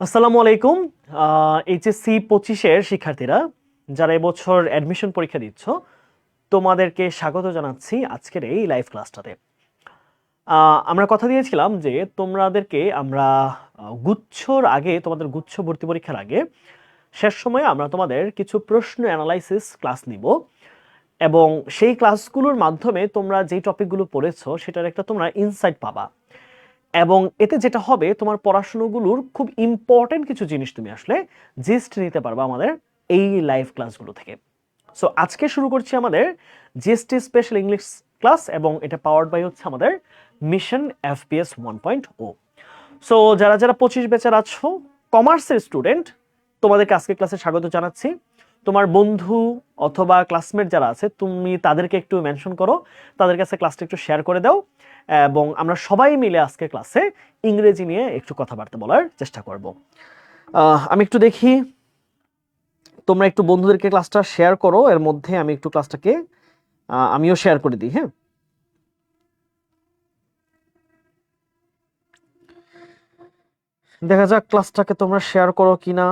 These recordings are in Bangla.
আসসালামু আলাইকুম। এইচএসসি 25-এর শিক্ষার্থীরা যারা এবছর অ্যাডমিশন পরীক্ষা দিচ্ছ, তোমাদেরকে স্বাগত জানাচ্ছি আজকের এই লাইভ ক্লাসটাতে। আমরা কথা দিয়েছিলাম যে তোমাদেরকে আমরা গুচ্ছর আগে, তোমাদের গুচ্ছ ভর্তি পরীক্ষার আগে শেষ সময়ে আমরা তোমাদের কিছু প্রশ্ন অ্যানালাইসিস ক্লাস নিব এবং সেই ক্লাসগুলোর মাধ্যমে তোমরা যেই টপিকগুলো পড়েছো সেটার একটা তোমরা ইনসাইট পাবা এবং এতে যেটা হবে তোমার পড়াশোনাগুলোর খুব ইম্পর্টেন্ট কিছু জিনিস তুমি আসলে জিস্ট নিতে পারবা আমাদের এই লাইভ ক্লাসগুলো থেকে। সো আজকে শুরু করছি আমাদের জিএসটি স্পেশাল ইংলিশ ক্লাস এবং এটা পাওয়ার্ড বাই হচ্ছে আমাদের মিশন এফপিএস 1.0। সো যারা যারা 25 ব্যাচের আছো কমার্সের স্টুডেন্ট, তোমাদেরকে আজকে ক্লাসে স্বাগত জানাচ্ছি। তোমার বন্ধু অথবা ক্লাসমেট যারা আছে তুমি তাদেরকে একটু মেনশন করো, তাদের কাছে ক্লাসটা একটু শেয়ার করে দাও এবং আমরা সবাই মিলে আজকে ক্লাসে ইংরেজি নিয়ে একটু কথাবার্তা বলার চেষ্টা করব। আমি একটু দেখি তোমরা একটু বন্ধুদেরকে ক্লাসটা শেয়ার করো, এর মধ্যে আমি একটু ক্লাসটাকে আমিও শেয়ার করে দিই। হ্যাঁ, দেখা যাক ক্লাসটাকে তোমরা শেয়ার করো কিনা।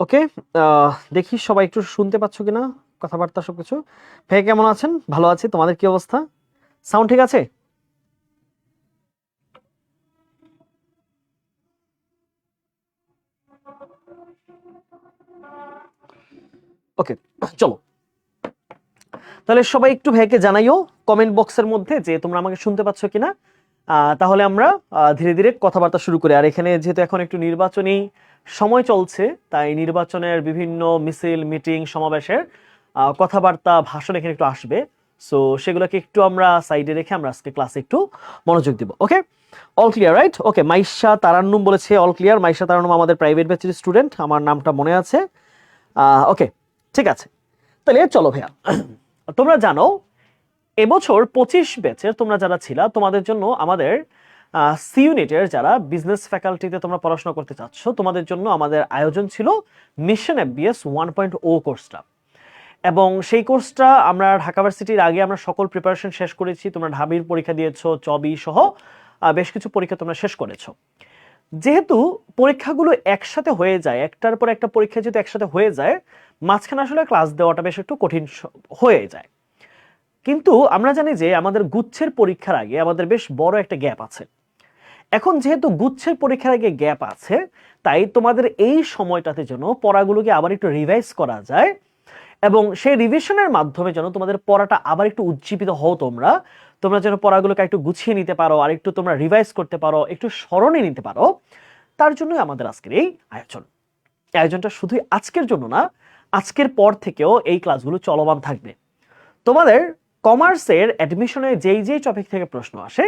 ওকে, দেখি সবাই একটু শুনতে পাচ্ছ কিনা কথাবার্তা সবকিছু। ভাই কেমন আছেন? ভালো আছি, তোমাদের কি অবস্থা? সাউন্ড ঠিক আছে? ওকে, চলো তাহলে সবাই একটু ভাইকে জানাইও কমেন্ট বক্সের মধ্যে যে তোমরা আমাকে শুনতে পাচ্ছ কিনা। তাহলে আমরা ধীরে ধীরে কথাবার্তা শুরু করি। আর এখানে যেহেতু এখন একটু নির্বাচনী সময় চলছে, তাই নির্বাচনের বিভিন্ন মিছিল, মিটিং, সমাবেশের কথাবার্তা, ভাষণ এখানে একটু আসবে। সো সেগুলোকে একটু আমরা সাইডে রেখে আমরা আজকে ক্লাসে একটু মনোযোগ দিব। ওকে, অল ক্লিয়ার রাইট? ওকে, মাইশা তারান্নুম বলেছে অল ক্লিয়ার। মাইশা তারান্নুম আমাদের প্রাইভেট ব্যাচের স্টুডেন্ট, আমার নামটা মনে আছে। ওকে, ঠিক আছে, তাহলে চলো ভাইয়া। তোমরা জানো এবছর 25 ব্যাচের তোমরা যারা ছিলা, তোমাদের জন্য আমাদের সি ইউনিটের যারা বিজনেস ফ্যাকাল্টিতে তোমরা পড়াশোনা করতে চাচ্ছ, তোমাদের জন্য আমাদের আয়োজন ছিল মিশন এফবিএস 1.0 কোর্সটা। এবং সেই কোর্সটা আমরা ঢাকা ভার্সিটির আগে আমরা সকল প্রিপারেশন শেষ করেছি। তোমরা ঢাবির পরীক্ষা দিয়েছো, চবি সহ বেশ কিছু পরীক্ষা তোমরা শেষ করেছো। যেহেতু পরীক্ষাগুলো একসাথে হয়ে যায়, একটার পর একটা পরীক্ষা যেহেতু একসাথে হয়ে যায়, মাঝখানে আসলে ক্লাস দেওয়াটা বেশ একটু কঠিন হয়ে যায়। কিন্তু আমরা জানি যে আমাদের গুচ্ছের পরীক্ষার আগে আমাদের বেশ বড় একটা গ্যাপ আছে। এখন যেহেতু গুচ্ছের পরীক্ষার আগে গ্যাপ আছে, তাই তোমাদের এই সময়টাতে যেন পড়াগুলোকে আবার একটু রিভাইজ করা যায় এবং সেই রিভিশনের মাধ্যমে যেন তোমাদের পড়াটা আবার একটু উজ্জীবিত হও, তোমরা তোমরা যেন পড়াগুলোকে একটু গুছিয়ে নিতে পারো, আর একটু তোমরা রিভাইজ করতে পারো, একটু স্মরণে নিতে পারো। তার জন্যই আমাদের আজকের এই আয়োজন। আয়োজনটা শুধুই আজকের জন্য না, আজকের পর থেকেও এই ক্লাসগুলো চলমান থাকবে। তোমাদের কমার্সের অ্যাডমিশনে যেই যেই টপিক থেকে প্রশ্ন আসে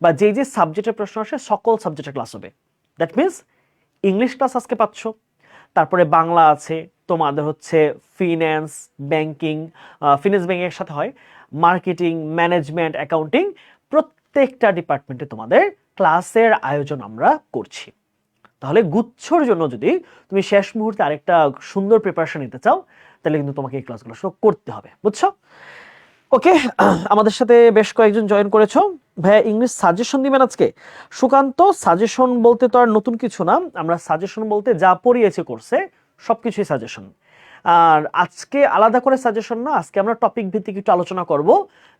বা যেই যে সাবজেক্টের প্রশ্ন আসে, সকল সাবজেক্টের ক্লাস হবে। দ্যাট মিনস ইংলিশ ক্লাস আজকে পাচ্ছ, তারপরে বাংলা আছে, তোমাদের হচ্ছে ফিন্যান্স ব্যাংকিং, ফিন্যান্স ব্যাংকিং এর সাথে হয় মার্কেটিং, ম্যানেজমেন্ট, অ্যাকাউন্টিং, প্রত্যেকটা ডিপার্টমেন্টে তোমাদের ক্লাসের আয়োজন আমরা করছি। তাহলে গুচ্ছর জন্য যদি তুমি শেষ মুহূর্তে আরেকটা সুন্দর প্রিপারেশন নিতে চাও, তাহলে কিন্তু তোমাকে এই ক্লাসগুলো করতে হবে, বুঝছো? ওকে, আমাদের সাথে বেশ কয়েকজন জয়েন করেছো। ভাইয়া ইংলিশ সাজেশন দিবেন আজকে? সুকান্ত, সাজেশন বলতে তো আর নতুন কিছু না, আমরা সাজেশন বলতে যা পড়িয়েছে কোর্সে সবকিছুই সাজেশন। আর আজকে আলাদা করে সাজেশন না, আজকে আমরা টপিক ভিত্তিক একটু আলোচনা করব।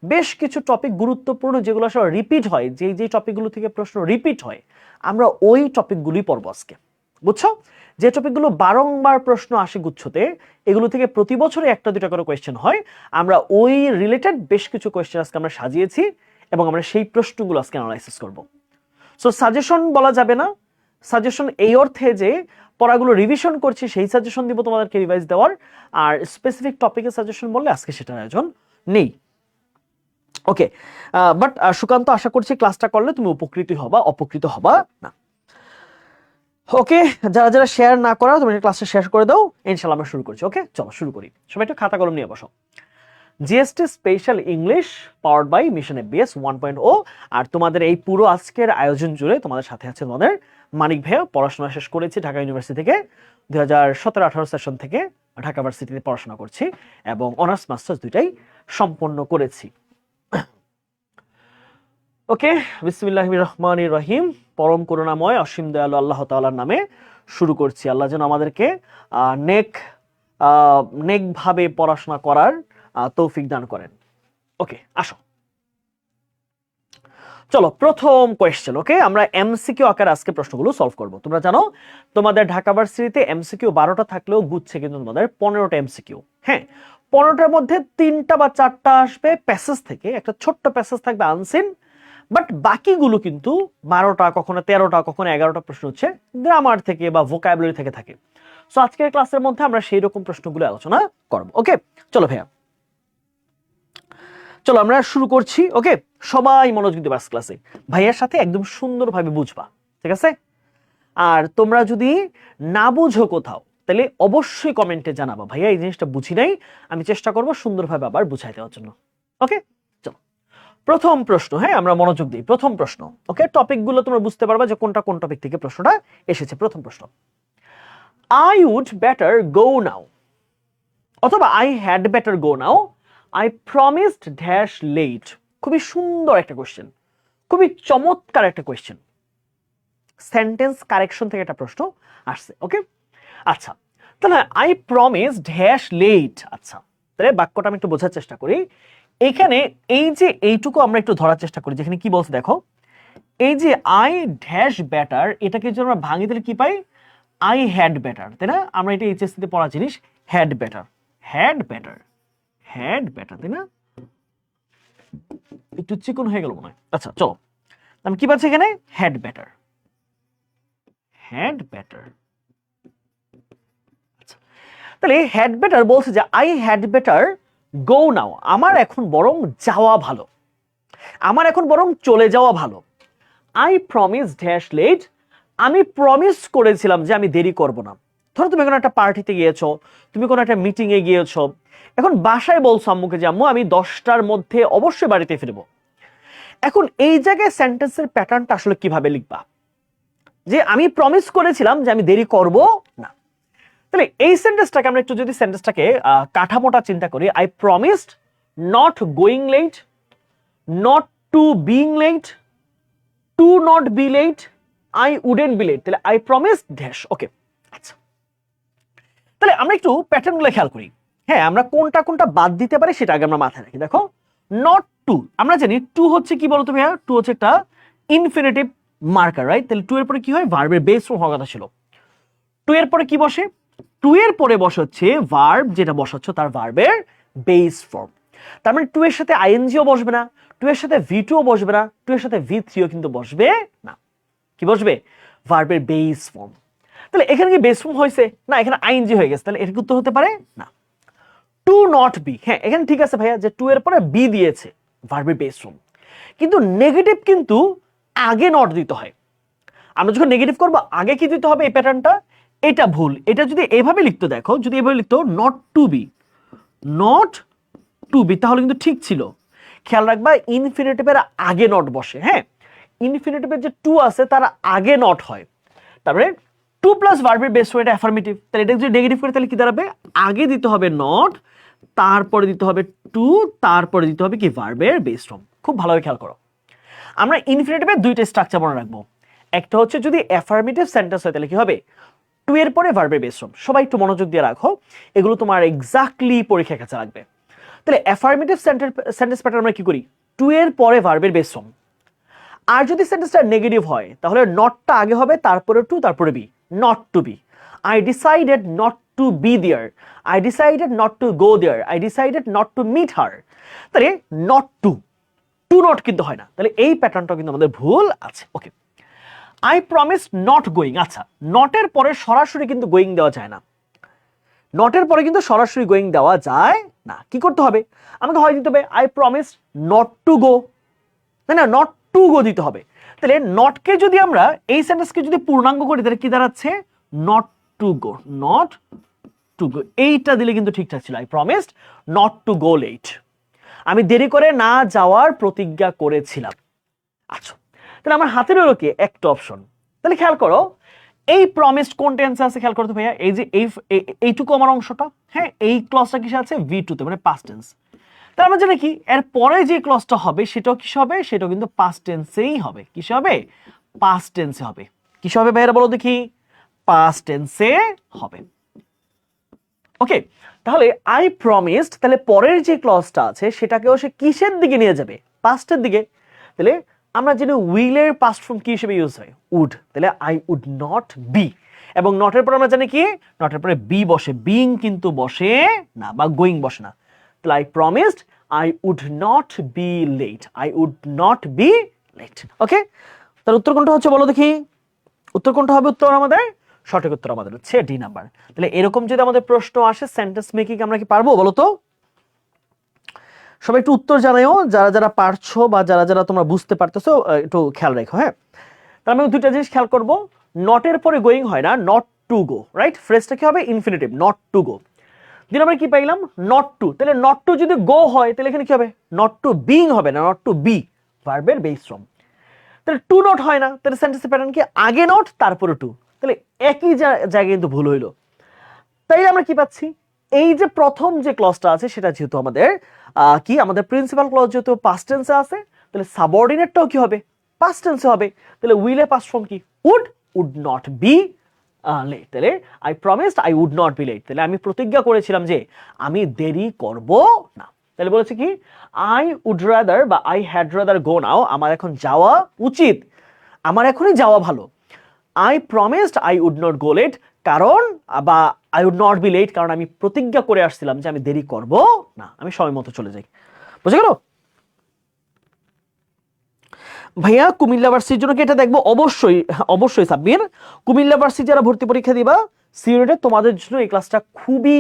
বেশ কিছু টপিক গুরুত্বপূর্ণ যেগুলো আসলে রিপিট হয়, যেই যেই টপিকগুলো থেকে প্রশ্ন রিপিট হয়, আমরা ওই টপিকগুলোই পড়বো আজকে, বুঝছো? যে টপিকগুলো বারংবার প্রশ্ন আসে গুচ্ছতে, এগুলো থেকে প্রতি বছরে একটা দুটা করে কোয়েশ্চেন হয়, আমরা ওই রিলেটেড বেশ কিছু কোয়েশ্চেন আজকে আমরা সাজিয়েছি এবং আমরা সেই প্রশ্নগুলো আজকে অ্যানালাইসিস করব। সো সাজেশন বলা যাবে না, সাজেশন এই অর্থে যে পড়াগুলো রিভিশন করছি সেই সাজেশন দিব তোমাদেরকে রিভাইজ দেওয়ার, আর স্পেসিফিক টপিকের সাজেশন বললে আজকে সেটার আয়োজন নেই। ওকে, বাট সুকান্ত, আশা করছি ক্লাসটা করলে তুমি উপকৃত হবা, অপকৃত হবা না। ওকে, যারা যারা শেয়ার না করা তুমি ক্লাসটা শেয়ার করে দাও, ইনশাআল্লাহ আমরা শুরু করছি। ওকে, চলো শুরু করি। সবাই একটু খাতা কলম নিয়ে বসো। GST special English powered by mission FBS 1.0। আর তোমাদের এই পুরো আজকের আয়োজন জুড়ে তোমাদের সাথে আছে তোমাদের মানিক ভাইয়া। পড়াশোনা শেষ করেছি ঢাকা ইউনিভার্সিটি থেকে, 2017-18 সেশন থেকে ঢাকা ভার্সিটিতে পড়াশোনা করছি এবং অনার্স মাস্টার্স দুইটাই সম্পন্ন করেছি। ওকে, বিসমিল্লাহির রহমানির রহিম। পরম করুণাময় অসীম দয়ালু আল্লাহ তাআলার নামে শুরু করছি। আল্লাহ যেন আমাদেরকে নেক ভাবে পড়াশোনা করার তৌফিক দান করেন। ওকে, আসো চলো প্রথম কোয়েশ্চেন। ওকে, আমরা এমসিকিউ আকারে আজকে প্রশ্নগুলো সলভ করব। তোমরা জানো তোমাদের ঢাকা ভার্সিটিতে এমসিকিউ 12টা থাকলেও গুচ্ছে কিন্তু তোমাদের 15টা এমসিকিউ। হ্যাঁ, 15টার মধ্যে 3টা বা 4টা আসবে প্যাসেজ থেকে, একটা ছোট্ট প্যাসেজ থাকবে আনসিন, বাট বাকিগুলো কিন্তু 12টা, কখনো 13টা, কখনো 11টা প্রশ্ন হচ্ছে গ্রামার থেকে বা ভোকাবুলারি থেকে থাকে। সো আজকের ক্লাসের মধ্যে আমরা সেই রকম প্রশ্নগুলো আলোচনা করব। ওকে, চলো ভাইয়া, চলো আমরা শুরু করছি। ওকে, সবাই মনোযোগ দিবা ক্লাসে, ভাইয়ার সাথে একদম সুন্দরভাবে বুঝবা, ঠিক আছে? আর তোমরা যদি না বুঝো কোথাও তাহলে অবশ্যই কমেন্টে জানাবা, ভাইয়া এই জিনিসটা বুঝি নাই, আমি চেষ্টা করব সুন্দরভাবে আবার বুঝাই দেওয়ার জন্য। ওকে, চলো প্রথম প্রশ্ন। হ্যাঁ, আমরা মনোযোগ দিই। প্রথম প্রশ্ন। ওকে, টপিকগুলো তোমরা বুঝতে পারবা যে কোনটা কোন টপিক থেকে প্রশ্নটা এসেছে। প্রথম প্রশ্ন, I would better go now, অথবা I had better go now, I promised dash late। খুবই সুন্দর একটা কোয়েশ্চেন, খুবই চমৎকার একটা কোয়েশ্চেন। সেন্টেন্স কারেকশন থেকে একটা প্রশ্ন আসছে। ওকে, আচ্ছা, তাহলে I promised dash late। আচ্ছা, তাহলে বাক্যটা আমি একটু বোঝার চেষ্টা করি। এখানে এই যে এইটুকু আমরা একটু ধরার চেষ্টা করি, যেখানে কি বলছে দেখো, এই যে I dash better, এটাকে যদি আমরা ভাঙি দিলে কি পাই? I had better, তাই না? আমরা এটা এইচএসসি তে পড়া জিনিস, had better, had better, had better, তাই না? একটু চিকন হয়ে গেল মনে হয়। আচ্ছা চলো, আমি কি পাচ্ছি এখানে? had better, had better। আচ্ছা, তাহলে had better বলছে যে I had better go now, আমার এখন বরং যাওয়া ভালো, আমার এখন বরং চলে যাওয়া ভালো। I promised dash late, আমি প্রমিস করেছিলাম যে আমি দেরি করব না। ধরো তুমি কোনো একটা পার্টিতে গিয়েছো, তুমি কোনো একটা মিটিং এ গিয়েছো, এখন বাসায় বলছো আম্মুকে যে আম্মু আমি 10টার মধ্যে অবশ্যই বাড়িতে ফিরবো। এখন এই জায়গায় সেন্টেন্সের প্যাটার্নটা আসলে কিভাবে লিখবা? যে আমি প্রমিস করেছিলাম যে আমি দেরি করব না। তাহলে এই সেন্টেন্সটাকে আমরা একটু যদি সেন্টেন্সটাকে কাঠামোটা চিন্তা করি, I promised not going late, not to being late, to not be late, I wouldn't be late, তাহলে I promised dash। ওকে, আচ্ছা, তাহলে আমরা একটু প্যাটার্নগুলো খেয়াল করি। হ্যাঁ, আমরা কোনটা কোনটা বাদ দিতে পারি সেটা আগে আমরা মাথায় রাখি। দেখো, নট টু, আমরা জানি টু হচ্ছে কি বলতো ভাইয়া? টু হচ্ছে একটা ইনফিনিটিভ মার্কার, রাইট? তাহলে টু এর পরে কি হয়? ভার্বের বেস ফর্ম হওয়ার কথা ছিল। টু এর পরে কি বসে? টু এর পরে বসে হচ্ছে ভার্ব, যেটা বসাচ্ছ তার ভার্বের বেস ফর্ম। তার মানে টু এর সাথে আইএনজিও বসবে না, টু এর সাথে ভি টুও বসবে না, টু এর সাথে ভি থ্রিও কিন্তু বসবে না। কি বসবে? ভার্বের বেস ফর্ম। তাহলে এখানে কি বেস ফর্ম হয়েছে? না, এখানে আইএনজি হয়ে গেছে। তাহলে এটা উত্তর হতে পারে না। টু নট বি, হ্যাঁ এখানে ঠিক আছে ভাইয়া যে টু এর পরে বি দিয়েছে ভার্বের বেস ফর্ম, কিন্তু নেগেটিভ কিন্তু আগে নট দিতে হয়। আমরা যখন নেগেটিভ করব আগে কি দিতে হবে? এই প্যাটার্নটা, এটা ভুল। এটা যদি এভাবে লিখতো, দেখো যদি এভাবে লিখতো not to be, not to be, তাহলে কিন্তু ঠিক ছিল। খেয়াল রাখবা ইনফিনিটিভের আগে নট বসে। হ্যাঁ, ইনফিনিটিভের যে টু আছে তার আগে নট হয়। তারপরে টু প্লাস ভার্বের বেস ফর্ম, এটা অ্যাফার্মেটিভ। তাহলে এটা যদি নেগেটিভ করে তাহলে কি দাঁড়াবে? আগে দিতে হবে নট, তারপরে দিতে হবে টু, তারপরে দিতে হবে কি? ভার্বের বেস ফর্ম। খুব ভালোভাবে খেয়াল করো, আমরা ইনফিনিটিভের দুইটা স্ট্রাকচার মনে রাখবো। একটা হচ্ছে যদি অ্যাফার্মেটিভ সেন্টেন্স হয় তাহলে কি হবে? টু এর পরে ভার্বের বেস ফর্ম। সবাই একটু মনোযোগ দিয়ে রাখো, এগুলো তোমার এক্স্যাক্টলি পরীক্ষার কাছে লাগবে। তাহলে অ্যাফার্মেটিভ সেন্টেন্স প্যাটার্ন আমরা কি করি? টু এর পরে ভার্বের বেস ফর্ম। আর যদি সেন্টেন্সটা নেগেটিভ হয় তাহলে নটটা আগে হবে, তারপরে টু, তারপরে be. Not to be, I decided not to be there, I decided not to go there, I decided not to meet her. তাহলে নট টু, টু নট কিন্তু হয় না। তাহলে এই প্যাটার্নটা কিন্তু আমাদের ভুল আছে। ওকে, আই প্রমিস নট গোয়িং। আচ্ছা, নটের পরে সরাসরি কিন্তু গোয়িং দেওয়া যায় না, নটের পরে কিন্তু সরাসরি গোয়িং দেওয়া যায় না। কি করতে হবে? আমাকে হয় দিতে হবে আই প্রমিস নট টু গো, তাই না? নট টু গো দিতে হবে। তাহলে নটকে যদি আমরা এই সেন্টেন্সকে যদি পূর্ণাঙ্গ করি তাহলে কি দাঁড়াচ্ছে? Not to go, not to go. এইটা দিলে কিন্তু ঠিকঠাক ছিল, I promised not to go late. আমি দেরি করে না যাওয়ার প্রতিজ্ঞা করেছিলাম। আচ্ছা, তাহলে আমার হাতে রইল কি একটা অপশন। তাহলে খেয়াল করো এই প্রমিসড কোন টেন্সে আছে, খেয়াল করতে ভাইয়া, এই যে এইটুকু আমার অংশটা, হ্যাঁ, এই ক্লজটা কিসে আছে, V2 তে, মানে পাস্ট টেন্স। তাহলে আমরা জানি কি এর পরে যে ক্লজটা হবে সেটাও কিসে হবে, সেটাও কিন্তু পাস্ট টেন্সেই হবে। কিসে হবে, পাস্ট টেন্সে হবে। কিসে হবে ভাইয়ারা বলো দেখি, পাস্ট টেন্সে হবে। ওকে, তাহলে আই প্রমিসড, তাহলে পরের যে ক্লজটা আছে সেটাকেও সে কিসের দিকে নিয়ে যাবে, পাস্টের দিকে। তাহলে আমরা জানি উইলের পাস্ট ফর্ম কি হিসেবে ইউজ হয়, উড। তাহলে আই উড নট বি, এবং নটের পর আমরা জানি কি নটের পরে বি বসে, বিং কিন্তু বসে না, বা গোয়িং বসে না। তাহলে I promised I would not be late, I would not be late. Okay, তার উত্তর কোনটা হচ্ছে বলো দেখি, উত্তর কোনটা হবে, উত্তর আমাদের সঠিক উত্তর আমাদের হচ্ছে ডি নাম্বার। তাহলে এরকম যদি আমাদের প্রশ্ন আসে সেন্টেন্স মেকিং আমরা কি পারবো বলো তো? সবাই একটু উত্তর জানাও, যারা যারা পারছো বা যারা যারা তোমরা বুঝতে পারতেছো একটু খেয়াল রাখো। হ্যাঁ, তাহলে আমি দুইটা জিনিস খেয়াল করব, নটের পরে গোয়িং হয় না, নট টু গো, রাইট? ফ্রেজটা কি হবে, ইনফিনিটিভ, নট টু গো। দিন আমরা কি পাইলাম, নট টু। তাহলে নট টু যদি গো হয় তাহলে এখানে কি হবে, নট টু বিং হবে না, নট টু বি, ভার্বের বেস ফর্ম। তাহলে টু নট হয় না, তাহলে সেন্টেন্সের প্যাটার্ন কি, আগে নট তারপরে টু, তাহলে একই জায়গায় কিন্তু ভুল হইলো। তাই আমরা কি পাচ্ছি, এই যে প্রথম যে ক্লজটা আছে সেটা যেহেতু আমাদের কি, আমাদের প্রিন্সিপাল ক্লজ যেহেতু পাস্ট টেন্সে আছে, তাহলে সাবঅর্ডিনেটটাও কি হবে, পাস্ট টেন্সে হবে। তাহলে উইলে পাস্ট ফর্ম কি, উড নট বি লেট। তাহলে I promised I would not be late, তাহলে আমি প্রতিজ্ঞা করেছিলাম যে আমি দেরি করব না। তাহলে বলেছে কি, আই উড রাদার বা I had rather go now, আমার এখন যাওয়া উচিত, আমার এখনই যাওয়া ভালো। I promised I would not go late, কারণ বা I would not be late, কারণ আমি প্রতিজ্ঞা করে আসছিলাম যে আমি দেরি করব না, আমি সময় মতো চলে যাই। বুঝে গেল ভাইয়া? কুমিল্লা ভার্সিটির জন্য কি এটা দেখবো? অবশ্যই অবশ্যই সাব্বির, কুমিল্লা ভার্সিটি যারা ভর্তি পরীক্ষা দিবা সিউনিটে, তোমাদের জন্য এই ক্লাসটা খুবই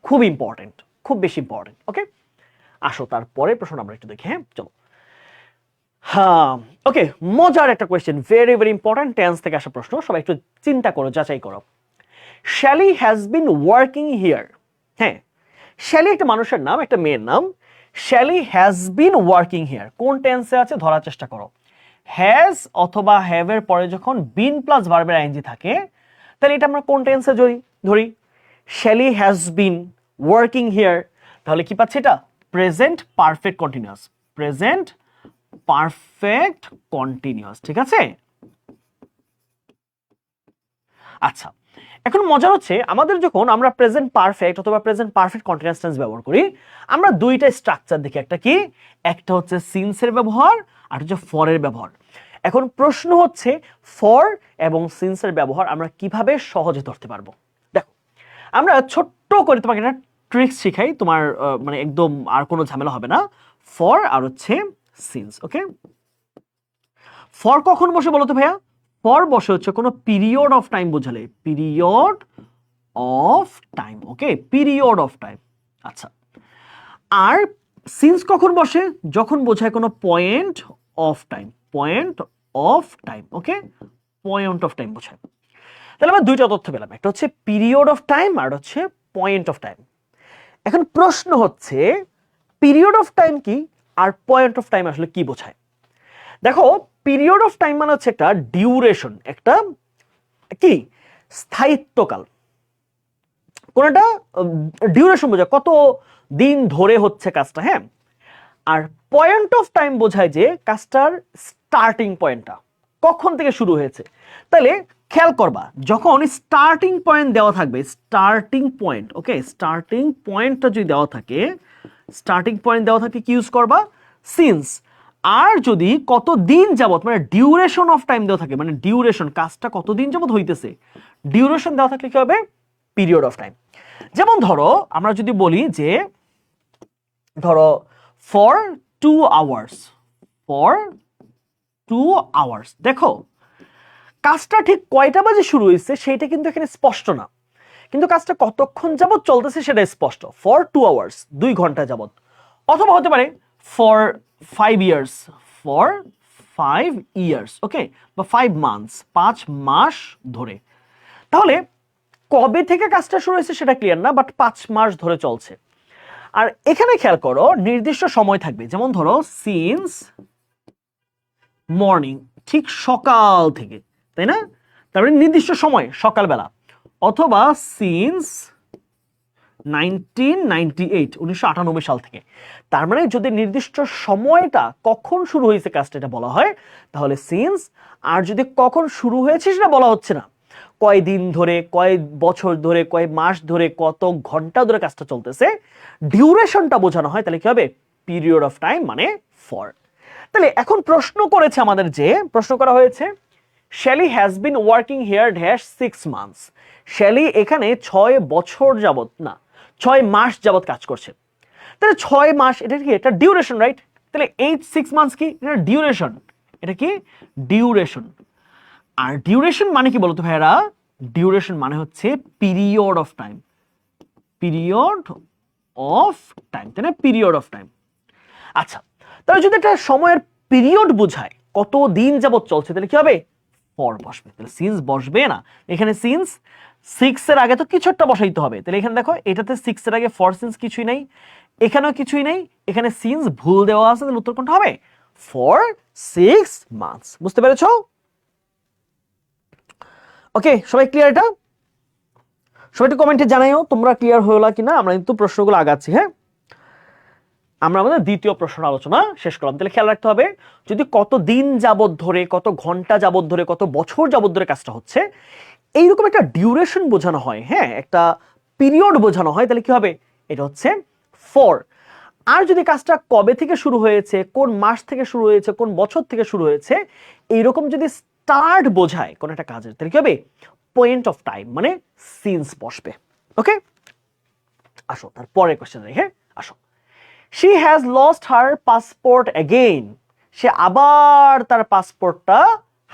খুব ইম্পর্টেন্ট, খুব বেশি ইম্পর্টেন্ট। ওকে, আসো তারপরে প্রশ্ন আমরা একটু দেখি। হ্যাঁ চলো, হ্যাঁ ওকে, মজার একটা question, very very important, tense থেকে আসা প্রশ্ন, সবাই একটু চিন্তা করো, যাচাই করো। Shelly has been working here. হ্যাঁ, শ্যালি একটা মানুষের নাম, একটা মেয়ের নাম। Shelly has been working here কোন টেন্সে আছে ধরার চেষ্টা করো। হ্যাজ অথবা হ্যাভ এর পরে যখন বিন প্লাস ভার্বের আইএনজি থাকে তাহলে এটা আমরা কোন টেন্সে ধরি, Shelly has been working here, তাহলে কি পাচ্ছি, এটা present perfect continuous, present perfect continuous, ঠিক আছে? আচ্ছা, এখন মজার হচ্ছে আমাদের যখন আমরা প্রেজেন্ট পারফেক্ট অথবা প্রেজেন্ট পারফেক্ট কন্টিনিউয়াস টেন্স ব্যবহার করি, আমরা দুইটা স্ট্রাকচার দেখি, একটা কি, একটা হচ্ছে সিন্সের ব্যবহার আর হচ্ছে ফরের ব্যবহার। এখন প্রশ্ন হচ্ছে ফর এবং সিন্সের ব্যবহার আমরা কিভাবে সহজে ধরতে পারবো। দেখো, আমরা ছোট্ট করে তোমাকে একটা ট্রিক্স শিখাই, তোমার মানে একদম আর কোনো ঝামেলা হবে না। ফর আর হচ্ছে সিন্স। ওকে, ফর কখন বসে বলো তো ভাইয়া? ফর বসে হচ্ছে কোনো পিরিয়ড অফ টাইম বোঝালে, period of time. Okay, period of time. আচ্ছা, আর সিন্স কখন বসে? যখন বোঝায় কোনো point of time, point of time. Okay, point of time বোঝায়। তাহলে আমরা দুইটা তথ্য পেলাম, একটা হচ্ছে পিরিয়ড অফ টাইম আর হচ্ছে পয়েন্ট অফ টাইম। এখন প্রশ্ন হচ্ছে পিরিয়ড অফ টাইম কি আর পয়েন্ট অফ টাইম আসলে কি বোঝায়? দেখো, পিরিয়ড অফ টাইম মানে হচ্ছে একটা ডিউরেশন, একটা কি স্থায়িত্বকাল, কোনটা ডিউরেশন বোঝায় কত দিন ধরে হচ্ছে কাজটা। হ্যাঁ, আর পয়েন্ট অফ টাইম বোঝায় যে কাজটার স্টার্টিং পয়েন্টটা কখন থেকে শুরু হয়েছে। তাহলে খেয়াল করবা, যখন স্টার্টিং পয়েন্ট দেওয়া থাকবে, স্টার্টিং পয়েন্ট, ওকে, স্টার্টিং পয়েন্টটা যদি দেওয়া থাকে, স্টার্টিং পয়েন্ট দেওয়া থাকে কি ইউজ করবা, সিন্স। আর যদি কতদিন যাবত মানে ডিউরেশন অফ টাইম দেওয়া থাকে, মানে ডিউরেশন কাজটা কতদিন যাবত হইতেছে, ডিউরেশন দেওয়া থাকলে কি হবে, পিরিয়ড অফ টাইম। যেমন ধরো আমরা যদি বলি যে ধরো ফর 2 আওয়ার্স, ফর 2 আওয়ার্স, দেখো কাজটা ঠিক কয়টা বাজে শুরু হয়েছে সেটা কিন্তু এখানে স্পষ্ট না, কিন্তু কাজটা কতক্ষণ যাবত চলতেছে সেটা স্পষ্ট, ফর 2 আওয়ার্স, 2 ঘন্টা যাবত। অথবা হতে পারে ফর 5 ইয়ার্স, ফর 5 ইয়ার্স, ওকে, বা 5 মান্থস, 5 মাস ধরে। তাহলে কবে থেকে কাজটা শুরু হয়েছে সেটা ক্লিয়ার না, বাট 5 মাস ধরে চলছে। আর এখানে খেয়াল করো নির্দিষ্ট সময় থাকবে, যেমন ধরো সিন্স মর্নিং, ঠিক সকাল থেকে, তাই না? তারপরে নির্দিষ্ট সময় সকালবেলা, অথবা সিন্স 1998 সাল থেকে। তার মানে যদি নির্দিষ্ট সময়টা কখন শুরু হয়েছে কাজটা এটা বলা হয় তাহলে সিন্স, আর যদি কখন শুরু হয়েছে সেটা বলা হচ্ছে না, কয় দিন ধরে, কয় বছর ধরে, কয় মাস ধরে, কত ঘন্টা ধরে কাজটা চলতেছে, ডিউরেশনটা বোঝানো হয়, তাহলে কি হবে? পিরিয়ড অফ টাইম মানে ফর। তাহলে এখন প্রশ্ন করেছে আমাদের, যে প্রশ্ন করা হয়েছে Shelly has been working here dash 6 months, শ্যালি এখানে 6 বছর যাবত, না 6 মাস যাবত কাজ করছে। তাহলে 6 মাস এটা কি? এটা ডিউরেশন, রাইট? তাহলে এই 6 মান্থস কি? এটা ডিউরেশন। এটা কি? ডিউরেশন। আর ডিউরেশন মানে কি বলতো ভাইরা? ডিউরেশন মানে হচ্ছে period of time, period of time, তাই না? Period of time. আচ্ছা, তাহলে যদি এটা সময়ের পিরিয়ড বোঝায়, কত দিন যাবত চলছে, তাহলে কি হবে? ফর বসবে, তাহলে সিন্স বসবে না। এখানে সিন্স 6 এর আগে তো কিছু একটা বসাইতে হবে, তাহলে এখানে দেখো এটাতে 6 এর আগে ফর সিন্স কিছুই নাই, এখানেও কিছুই নাই, এখানে সিন্স ভুল দেওয়া আছে, তাহলে উত্তর কোনটা হবে? For 6 months. বুঝতে পেরেছো? ওকে, সবাই ক্লিয়ার? এটা সবাই একটু কমেন্টে জানাইও তোমরা ক্লিয়ার হলো কিনা। আমরা কিন্তু প্রশ্নগুলো আগাচ্ছি। হ্যাঁ, আমরা আমাদের দ্বিতীয় প্রশ্ন আলোচনা শেষ করলাম। তাহলে খেয়াল রাখতে হবে, যদি কত দিন যাবত ধরে, কত ঘন্টা যাবত ধরে, কত বছর যাবত ধরে কাজটা হচ্ছে, এইরকম একটা ডিউরেশন বোঝানো হয়, হ্যাঁ, একটা পিরিয়ড বোঝানো হয়, তাহলে কি হবে? এটা হচ্ছে ফর। আর যদি কাজটা কবে থেকে শুরু হয়েছে, কোন মাস থেকে শুরু হয়েছে, কোন বছর থেকে শুরু হয়েছে, এইরকম যদি স্টার্ট বোঝায় কোন একটা কাজের, তাহলে কি হবে? পয়েন্ট অফ টাইম মানে সিন্স বসবে। ওকে, আসো তার পরের কোশ্চেন দেখে আসো। She has lost her passport again. সে আবার তার পাসপোর্টটা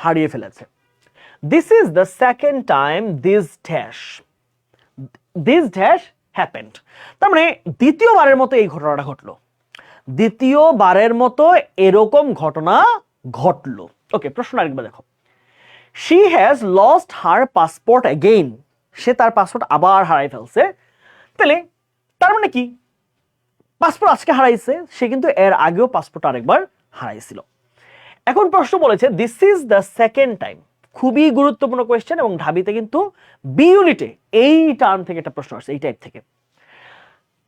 হারিয়ে ফেলেছে। This is the second time this dash happened. তার মানে দ্বিতীয়বারের মতো এই ঘটনাটা ঘটলো, দ্বিতীয়বারের মতো এরকম ঘটনা ঘটলো। ওকে, প্রশ্ন আরেকবার দেখো। She has lost her passport again. সে তার পাসপোর্ট আবার হারাই ফেলছে। তাহলে তার মানে কি? পাসপোর্ট আজকে হারাইছে, সে কিন্তু এর আগেও পাসপোর্ট আরেকবার হারাইছিল। এখন প্রশ্ন বলেছে this is the second time. খুবই গুরুত্বপূর্ণ কোয়েশ্চেন, এবং ঢাবিতে কিন্তু বি ইউনিটে এই টার্ম থেকে একটা প্রশ্ন আসছে, এই টাইপ থেকে।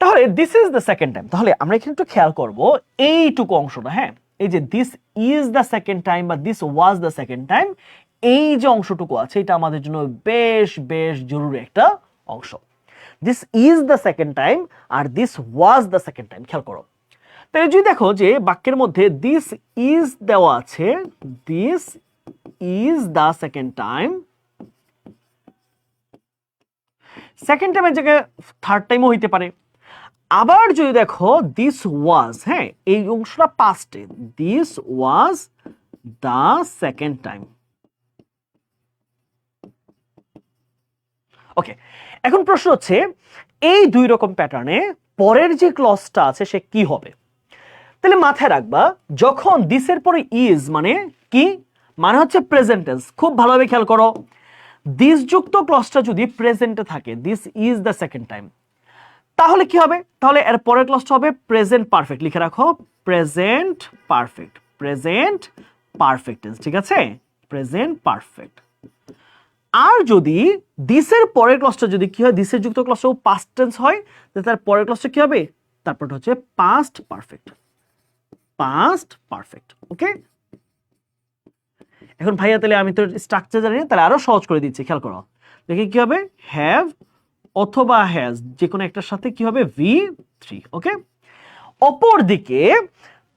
তাহলে this is the second time, তাহলে আমরা এখানে একটু খেয়াল করব এইটুকু অংশটা। হ্যাঁ, এই যে this is the second time বা this was the second time, এই যে অংশটুকু আছে এটা আমাদের জন্য বেশ বেশ জরুরি একটা অংশ। This is the second time আর this was the second time, খেয়াল করো। তাহলে যদি দেখো যে বাক্যের মধ্যে দিস ইজ দেওয়া আছে, this is the second time, second টাইমের জায়গায় থার্ড টাইমও হইতে পারে। আবার যদি দেখো দিস ওয়াজ, হ্যাঁ এই অংশটা পাস্টে, this was the second time. Okay, এখন প্রশ্ন হচ্ছে এই দুই রকম প্যাটার্নে পরের যে ক্লজটা আছে সে কি হবে? তাহলে মাথায় রাখবা, যখন দিসের পরে ইজ মানে কি, মানে হচ্ছে প্রেজেন্ট টেন্স। খুব ভালোভাবে খেয়াল করো, দিস যুক্ত ক্লজটা যদি প্রেজেন্টে থাকে, this is the second time, তাহলে কি হবে? তাহলে এর পরের ক্লজটা হবে প্রেজেন্ট পারফেক্ট। লিখে রাখো present perfect, present perfect tense, ঠিক আছে? Present perfect. আর যদি দিসের পরের ক্লজটা যদি কি হয়, দিসের যুক্ত ক্লজটাও পাস্ট টেন্স হয়, তার পরের ক্লজটা কি হবে? তারপরটা হচ্ছে পাস্ট পারফেক্ট, পাস্ট পারফেক্ট। ওকে, এখন ভাইয়া তাহলে আমি তো স্ট্রাকচার জানি না, তাহলে আরো সহজ করে দিচ্ছি, খেয়াল করো। দেখি কি হবে, হ্যাভ অথবা হ্যাজ, যে কোনো একটার সাথে কি হবে? V3। ওকে, অপর দিকে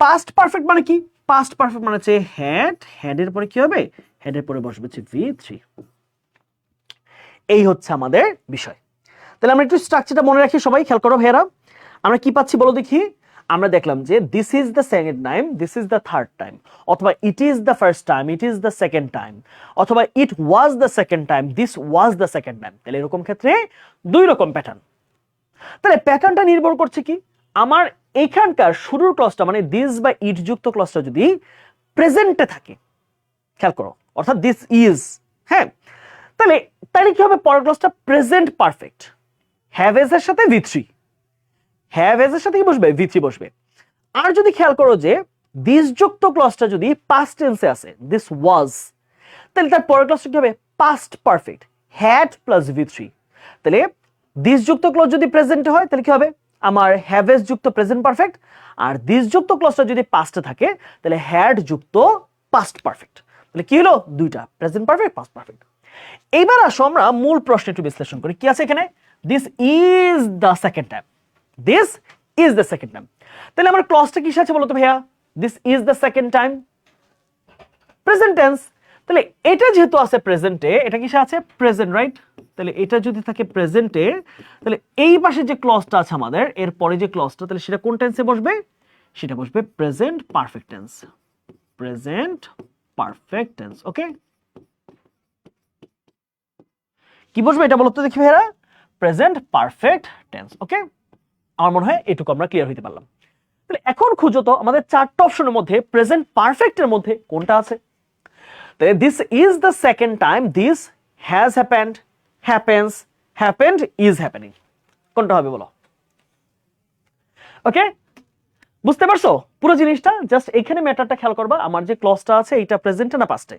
পাস্ট পারফেক্ট মানে কি? পাস্ট পারফেক্ট মানে হচ্ছে হ্যাড, হ্যাডের পরে কি হবে? হ্যাডের পরে বসবে হচ্ছে V3। এই হচ্ছে আমাদের বিষয়। তাহলে আমরা একটু স্ট্রাকচারটা মনে রাখি, সবাই খেয়াল করো ভাইয়ারা। আমরা কি পাচ্ছি বলো দেখি? আমরা দেখলাম যে this is the second time, this is the third time, অথবা it is the first time, it is the second time, অথবা it was the second time, this was the second time. তাহলে এরকম ক্ষেত্রে দুই রকম প্যাটার্ন। তাহলে প্যাটার্নটা নির্ভর করছে কি, আমার এখানকার শুরুর ক্লজটা মানে দিস বা ইট যুক্ত ক্লজটা যদি প্রেজেন্টে থাকে, খেয়াল করো, অর্থাৎ দিস ইজ, হ্যাঁ, তাহলে তাহলে কি হবে? পরের ক্লজটা প্রেজেন্ট পারফেক্ট, হ্যাভ এজ এর সাথে V3। হ্যাভ হ্যাজ এর সাথে কি বসবে, V3 বসবে। আর যদি খেয়াল করো যে দিস যুক্ত ক্লজটা যদি পাস্ট টেন্সে আছে, দিস ওয়াজ, তাহলে তার পরের ক্লজটা কি হবে, past perfect, had plus V3। তাহলে দিস যুক্ত ক্লজ যদি প্রেজেন্ট হয় তাহলে কি হবে, আমার হ্যাভেজ যুক্ত প্রেজেন্ট পারফেক্ট, আর দিস যুক্ত ক্লজটা যদি পাস্টে থাকে তাহলে হ্যাড যুক্ত পাস্ট পারফেক্ট। তাহলে কি হলো, দুইটা প্রেজেন্ট পারফেক্ট, পাস্ট পারফেক্ট। এইবার আসো আমরা মূল প্রশ্ন একটু বিশ্লেষণ করি। কি আছে এখানে, this is the second time, this is the second time. তাহলে আমার ক্লজটা কিসে আছে বলো তো ভাইয়া, this is the second time, present tense. তাহলে এটা যেহেতু আছে প্রেজেন্টে, এটা কিসে আছে, প্রেজেন্ট, রাইট? তাহলে এটা যদি থাকে প্রেজেন্টে, তাহলে এই পাশে যে ক্লজটা আছে আমাদের, এর পরে যে ক্লজটা, তাহলে সেটা কোন টেন্সে বসবে, সেটা বসবে present perfect tense, present perfect tense. Okay, কি বসবে এটা বলো তো দেখি ভাইরা, প্রেজেন্ট পারফেক্ট টেন্স। ওকে, আমার মনে হয় এটুকু আমরা ক্লিয়ার হইতে পারলাম। তাহলে এখন খুঁজো তো আমাদের চারটা অপশনের মধ্যে প্রেজেন্ট পারফেক্টের মধ্যে কোনটা আছে। তাহলে this is the second time, this has happened, happens, happened, is happening, কোনটা হবে বলো। ওকে, বুঝতে পারছো পুরো জিনিসটা? জাস্ট এখানে ম্যাটারটা খেয়াল করবা, আমার যে ক্লজটা আছে এটা প্রেজেন্টে না পাস্টে।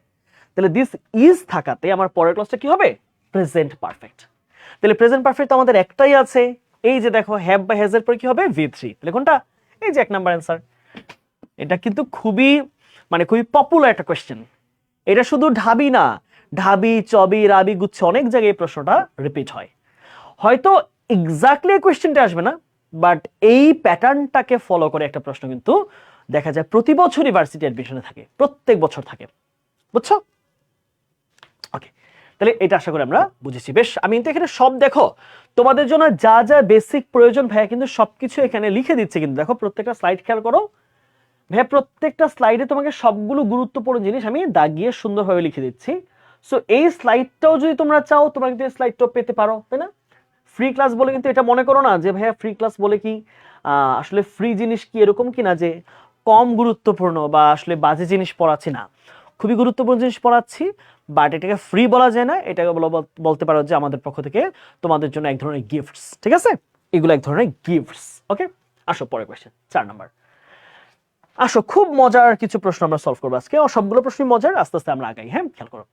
তাহলে দিস ইজ থাকাতে আমার পরের ক্লজটা কি হবে, প্রেজেন্ট পারফেক্ট। তাহলে প্রেজেন্ট পারফেক্ট তো আমাদের একটাই আছে, এই যে দেখো হ্যাভ বা হ্যাজ এর পরে কি হবে, V3। তাহলে কোনটা, এই যে 1 নাম্বার অ্যান্সার। এটা কিন্তু খুবই খুবই পপুলার একটা কোয়েশ্চেন। এটা শুধু ঢাবি না, ঢাবি, চবি, রাবি, গুচ্ছে অনেক জায়গায় এই প্রশ্নটা রিপিট হয়। হয়তো এক্স্যাক্টলি এই কোয়েশ্চেনটা আসবে না, বাট এই প্যাটার্নটাকে ফলো করে একটা প্রশ্ন কিন্তু দেখা যায় প্রতি বছর ইউনিভার্সিটি অ্যাডমিশনে থাকে, প্রত্যেক বছর থাকে, বুঝছো? ওকে, তাহলে এটা আশা করি আমরা বুঝেছি। বেশ, আমি কিন্তু এখানে সব দেখো তোমাদের জন্য যা যা বেসিক প্রয়োজন ভাইয়া কিন্তু সবকিছু এখানে লিখে দিচ্ছে। কিন্তু দেখো প্রত্যেকটা স্লাইড খেয়াল করো ভাইয়া, প্রত্যেকটা স্লাইডে তোমাকে সবগুলো গুরুত্বপূর্ণ জিনিস আমি দাগিয়ে সুন্দরভাবে লিখে দিচ্ছি। সো এই স্লাইডটাও যদি তোমরা চাও তোমরা কিন্তু এই স্লাইডটাও পেতে পারো, তাই না? ফ্রি ক্লাস বলে কিন্তু এটা মনে করো না যে ভাইয়া ফ্রি ক্লাস বলে কি আসলে ফ্রি জিনিস কি এরকম কি না যে কম গুরুত্বপূর্ণ বা আসলে বাজে জিনিস পড়াচ্ছি না, খুবই গুরুত্বপূর্ণ জিনিস পড়াচ্ছি। বাট এটাকে ফ্রি বলা যায় না, এটাকে বলতে পারো যে আমাদের পক্ষ থেকে তোমাদের জন্য এক ধরনের গিফটস, ঠিক আছে? এগুলো এক ধরনের গিফটস। ওকে, আসো পরের কোয়েশ্চেন 4 নাম্বার। আসো খুব মজার কিছু প্রশ্ন আমরা সলভ করবো আজকে, সবগুলো প্রশ্নই মজার, আস্তে আস্তে আমরা আগাই। হ্যাঁ, খেয়াল করো।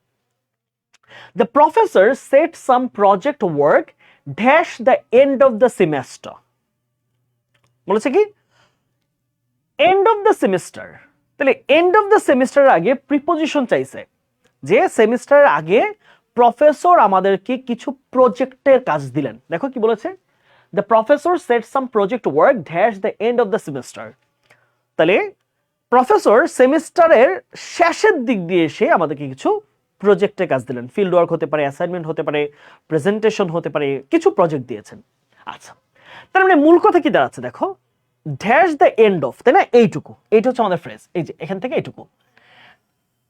The professor set some project work dash the end of the semester. বলেছে কি এন্ড অফ দ্য সেমিস্টার। তাহলে এন্ড অফ দ্য সেমিস্টার আগে প্রিপোজিশন চাইছে, যে সেমিস্টারের আগে প্রফেসর আমাদেরকে কিছু প্রজেক্টের কাজ দিলেন। দেখো কি বলেছে, the professor set some project work dash the end of the semester. তাহলে প্রফেসর সেমিস্টারের শেষের দিক দিয়ে এসে আমাদেরকে কিছু প্রজেক্টের কাজ দিলেন, ফিল্ড ওয়ার্ক হতে পারে, অ্যাসাইনমেন্ট হতে পারে, প্রেজেন্টেশন হতে পারে, কিছু প্রজেক্ট দিয়েছেন। আচ্ছা, তার মানে মূল কথা কি দাঁড়াচ্ছে দেখো, ড্যাশ দ্য এন্ড অফ, তাই না? এইটুকু, এইটা হচ্ছে আমাদের ফ্রেজ, এই যে এখান থেকে এইটুকু।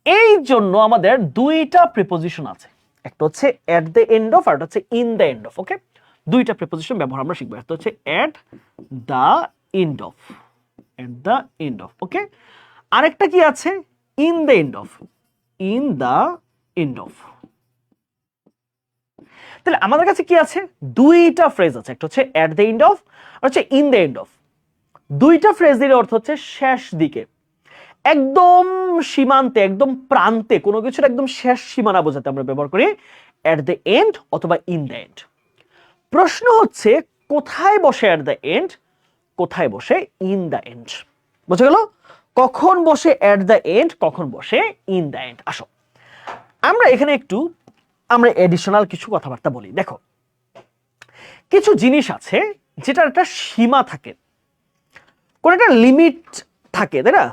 এই জন্য আমাদের দুইটা প্রিপোজিশন আছে, একটা হচ্ছে এট দ্য এন্ড অফ আর একটা হচ্ছে in the end of. Okay, দুইটা প্রিপোজিশন ব্যবহার আমরা শিখবো, একটা হচ্ছে at the end of, at the end of. Okay, আরেকটা কি আছে, in the end of, in the end of. তাহলে আমাদের কাছে কি আছে, দুইটা ফ্রেজ আছে, একটা হচ্ছে এট দ্য এন্ড অফ আর হচ্ছে ইন দ্য এন্ড অফ। দুইটা ফ্রেজের অর্থ হচ্ছে শেষ দিকে, একদম সীমান্তে, একদম প্রান্তে, কোনো কিছুর একদম শেষ সীমানা বোঝাতে আমরা ব্যবহার করি এট দ্য এন্ড অথবা ইন দ্য এন্ড। প্রশ্ন হচ্ছে কোথায় বসে এট দ্য এন্ড, কোথায় বসে ইন দ্য এন্ড। বুঝে গেল, কখন বসে এট দ্য এন্ড, কখন বসে ইন দ্য এন্ড। আসো আমরা এখানে একটু আমরা এডিশনাল কিছু কথাবার্তা বলি। দেখো কিছু জিনিস আছে যেটার একটা সীমা থাকে, কোন একটা লিমিট থাকে, তাই না?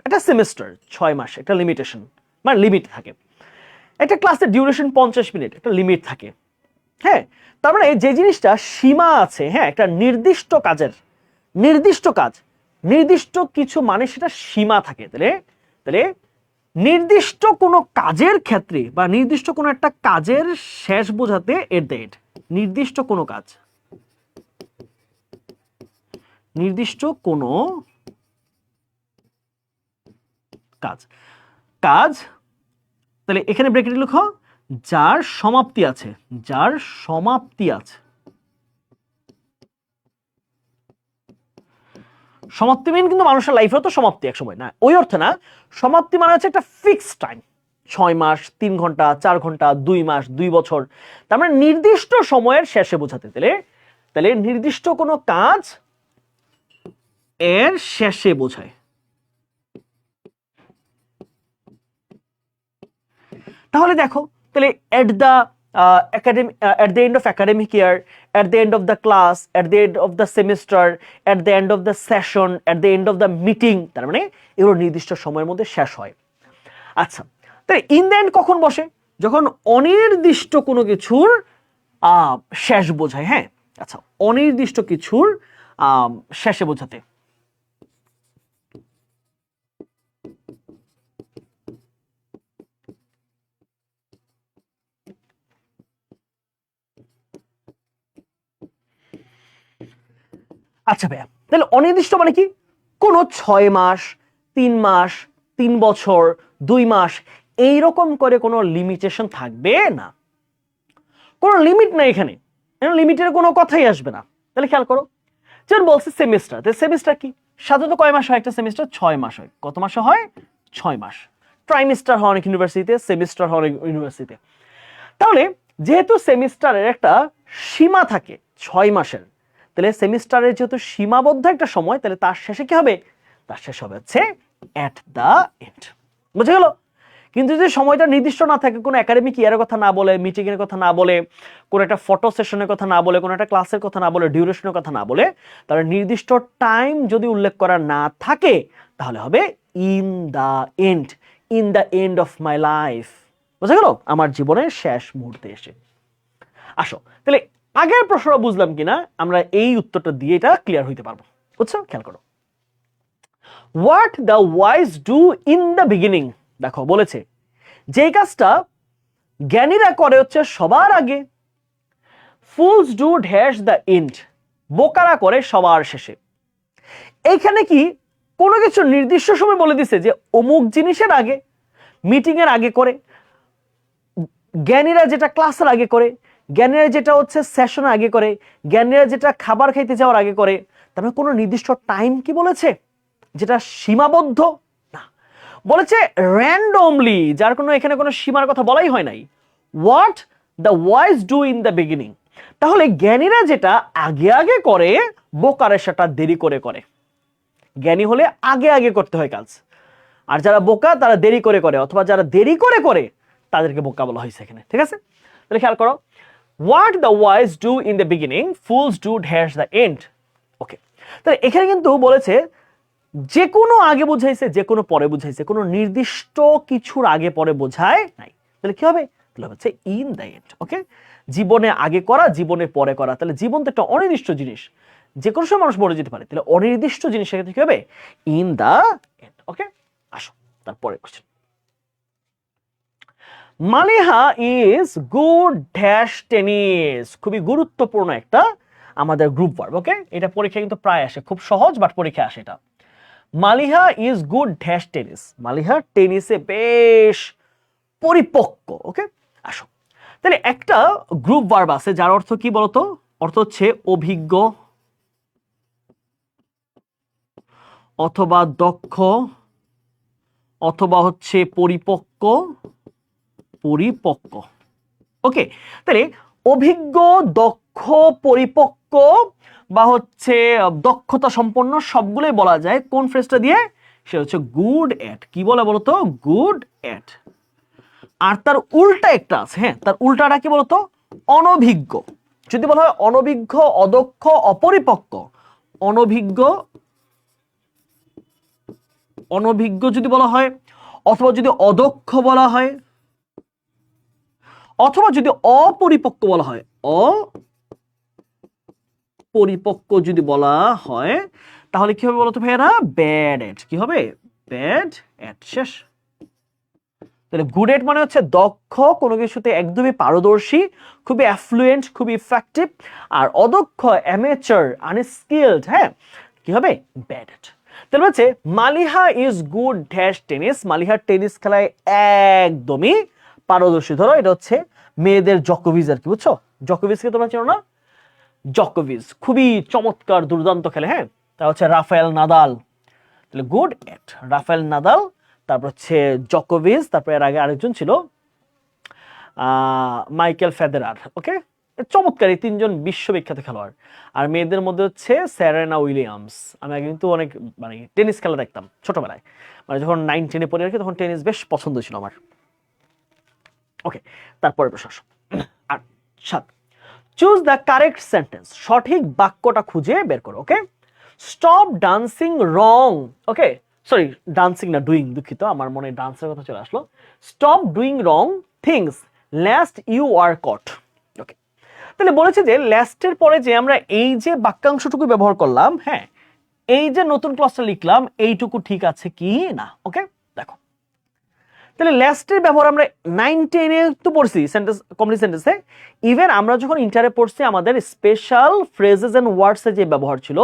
একটা সেমিস্টার 6 মাস, একটা লিমিটেশন মানে লিমিট থাকে। একটা ক্লাসের ডিউরেশন 50 মিনিট, একটা লিমিট থাকে। হ্যাঁ, তার মানে যে জিনিসটা সীমা আছে, হ্যাঁ, একটা নির্দিষ্ট কাজের, নির্দিষ্ট কাজ, নির্দিষ্ট কিছু মানে সেটা সীমা থাকে। তাহলে তাহলে নির্দিষ্ট কোনো কাজের ক্ষেত্রে বা নির্দিষ্ট কোনো একটা কাজের শেষ বোঝাতে এট দ্য এন্ড, নির্দিষ্ট কোনো কাজ, নির্দিষ্ট কোনো কাজ, কাজ। তাহলে এখানে ব্র্যাকেটে লিখো যার সমাপ্তি আছে, যার সমাপ্তি আছে। সমাপ্তি মিন কিন্তু মানুষের লাইফেও তো সমাপ্তি এক সময় না, ওই অর্থে না। সমাপ্তি মানে হচ্ছে একটা ফিক্সড টাইম, 6 মাস, 3 ঘন্টা, 4 ঘন্টা, 2 মাস, 2 বছর, তার মানে নির্দিষ্ট সময়ের শেষে বোঝাতে। তাহলে তাহলে নির্দিষ্ট কোনো কাজ এর শেষে বোঝায়। তাহলে দেখো, তাহলে at the at the end of academic year, at the end of the class, at the end of the semester, at the end of the session, at the end of the meeting, তার মানে এগুলো নির্দিষ্ট সময়ের মধ্যে শেষ হয়। আচ্ছা, তাহলে ইন দ্য এন্ড কখন বসে? যখন অনির্দিষ্ট কোনো কিছুর শেষ বোঝায়। হ্যাঁ, আচ্ছা, অনির্দিষ্ট কিছুর শেষে বোঝাতে। আচ্ছা ভাইয়া, তাহলে অনির্দিষ্ট মানে কি? কোন 6 মাস, 3 মাস, 3 বছর, 2 মাস এইরকম করে কোনো লিমিটেশন থাকবে না, কোনো লিমিট নাই এখানে, লিমিটের কোনো কথাই আসবে না। তাহলে খেয়াল করো, যেমন বলছে সেমিস্টার, সেমিস্টার কি সাধারণত কয় মাস হয়? একটা সেমিস্টার 6 মাস হয়। কত মাসে হয়? 6 মাস। ট্রাইমিস্টার হয় অনেক ইউনিভার্সিটিতে, সেমিস্টার হয় অনেক ইউনিভার্সিটিতে। তাহলে যেহেতু সেমিস্টারের একটা সীমা থাকে 6 মাসের, তাহলে সেমিস্টারের যেহেতু সীমাবদ্ধ একটা সময়, তাহলে তার শেষে কি হবে? তার শেষ হবে হচ্ছে এট দ্য এন্ড। বুঝে গেল? কিন্তু যদি সময়টা নির্দিষ্ট না থাকে, কোনো একাডেমিক ইয়ারের কথা না বলে, মিটিং এর কথা না বলে, কোনো একটা ফটো সেশনের কথা না বলে, কোনো একটা ক্লাসের কথা না বলে, ডিউরেশনের কথা না বলে, তাহলে নির্দিষ্ট টাইম যদি উল্লেখ করা না থাকে, তাহলে হবে in the and, in the end of my life. বুঝা গেল? আমার জীবনের শেষ মুহূর্তে এসে। আসো, তাহলে আগের প্রশ্নটা বুঝলাম কিনা আমরা এই উত্তরটা দিয়ে এটা ক্লিয়ার হইতে পারবো। বুঝছো? খেয়াল করো, what the wise do in the beginning. দেখো বলেছে যে কাজটা জ্ঞানীরা করে হচ্ছে সবার আগে, fools do dash the end, বোকারা করে সবার শেষে। এইখানে কি কোনো কিছু নির্দিষ্ট সময় বলে দিছে যে অমুক জিনিসের আগে, মিটিং এর আগে করে, জ্ঞানীরা যেটা ক্লাসের আগে করে, জ্ঞানীরা যেটা হচ্ছে সেশনের আগে করে, জ্ঞানীরা যেটা খাবার খাইতে যাওয়ার আগে করে, তার মানে কোনো নির্দিষ্ট টাইম কি বলেছে যেটা সীমাবদ্ধ? না, বলেছে র্যান্ডমলি, যার কোনো এখানে কোনো সীমার কথা বলাই হয় নাই। What the wise do in the beginning, তাহলে জ্ঞানীরা যেটা আগে আগে করে, বোকারা সেটা দেরি করে করে। জ্ঞানী হলে আগে আগে করতে হয় কাজ, আর যারা বোকা তারা দেরি করে করে, অথবা যারা দেরি করে করে তাদেরকে বোকা বলা হয়েছে এখানে। ঠিক আছে? তাহলে খেয়াল করো, what the wise do in the beginning, fools do dash the end. Okay, তাহলে এখানে কিন্তু বলেছে যে কোনো আগে বুঝাইছে, যে কোনো পরে বুঝাইছে, কোনো নির্দিষ্ট কিছুর আগে পরে বোঝায় নাই। তাহলে কি হবে? তাহলে হচ্ছে ইন দ্য এন্ড। ওকে, জীবনে আগে করা, জীবনে পরে করা। তাহলে জীবন তো একটা অনির্দিষ্ট জিনিস, যে কোনো সময় মানুষ মরে যেতে পারে। তাহলে অনির্দিষ্ট জিনিসের ক্ষেত্রে কি হবে? In the end. ওকে, আসো তারপরে question. Maliha is good dash tennis, খুবই গুরুত্বপূর্ণ একটা আমাদের গ্রুপ ভার্ব। ওকে, এটা পরীক্ষা কিন্তু প্রায় আসে, খুব সহজ বাট পরীক্ষা আসে এটা। Maliha is good dash tennis, Maliha টেনিসে বেশ পরিপক্ক। ওকে, আসো, তাহলে একটা গ্রুপ ভার্ব আছে যার অর্থ কি বলতো? অর্থ হচ্ছে অভিজ্ঞ অথবা দক্ষ অথবা হচ্ছে পরিপক্ক, পরিপক্ক। ওকে, তাহলে অভিজ্ঞ, দক্ষ, পরিপক্ক বা হচ্ছে দক্ষতা সম্পন্ন সবগুলোই বলা যায় কোন ফ্রেজটা দিয়ে? সেটা হচ্ছে গুড এট। কি বলে বলতো? Good at. আর তার উল্টা একটা আছে, হ্যাঁ, তার উল্টাটা কি বলতো? অনভিজ্ঞ। যদি বলা হয় অনভিজ্ঞ, অদক্ষ, অপরিপক্ক, অনভিজ্ঞ, অনভিজ্ঞ যদি বলা হয়, অথবা যদি অদক্ষ বলা হয়, অথবা যদি অপরিপক্ক বলা হয়, অপরিপক্ক যদি বলা হয়, তাহলে কি হবে বলতো ভাইয়ারা? ব্যাড এট। কি হবে? ব্যাড এট। শেষ। তাহলে গুড এট মানে হচ্ছে দক্ষ, কোনো কিছুতে একদমই পারদর্শী, খুবই অ্যাফ্লুয়েন্ট, খুবই ইফেক্টিভ। আর অদক্ষ, অ্যামেচার, আনস্কিলড, হ্যাঁ, কি হবে? ব্যাড এট। তাহলে হচ্ছে Maliha is good dash tennis, Maliha tennis খেলায় একদমই পারদর্শী। ধরো এটা হচ্ছে মেয়েদের জকোভিচ আর কি, বুঝছো? জকোভিচকে তোমরা চেনো না? জকোভিচ খুবই চমৎকার, দুর্দান্ত খেলে। হ্যাঁ, তা হচ্ছে রাফায়েল নাদাল। তাহলে গুড এট রাফায়েল নাদাল, তারপর হচ্ছে জকোভিচ, তারপর এর আগে আরেকজন ছিল মাইকেল ফেদেরার। ওকে, চমৎকার এই তিনজন বিশ্ববিখ্যাত খেলোয়াড়। আর মেয়েদের মধ্যে হচ্ছে সেরেনা উইলিয়ামস। আমি আগে কিন্তু অনেক মানে টেনিস খেলা দেখতাম ছোটবেলায়, মানে যখন 9-10-এ পড়ে আর কি, তখন টেনিস বেশ পছন্দ ছিল আমার। ওকে, তারপরে প্রশ্ন আর 7, চুজ দ্য কারেক্ট সেন্টেন্স, সঠিক বাক্যটা খুঁজে বের করো। Okay, stop dancing wrong. Okay, sorry dancing না, ডুইং, দুঃখিত, আমার মনে ডান্সের কথা চলে আসলো। Stop doing wrong things lest you are caught. Okay, তাহলে বলেছে যে লেস্টের পরে যে আমরা এই যে বাক্যাংশটুকু ব্যবহার করলাম, হ্যাঁ, এই যে নতুন ক্লাসটা লিখলাম, এইটুকু ঠিক আছে কি না। ওকে, দেখো তাহলে লেস্টের ব্যবহার আমরা 9-10-এ তো পড়ছি সেন্টেন্স, কমপ্লিট সেন্টেন্সে। ইভেন আমরা যখন ইন্টারে পড়ছি আমাদের স্পেশাল ফ্রেজেস এন্ড ওয়ার্ডসের যে ব্যবহার ছিল,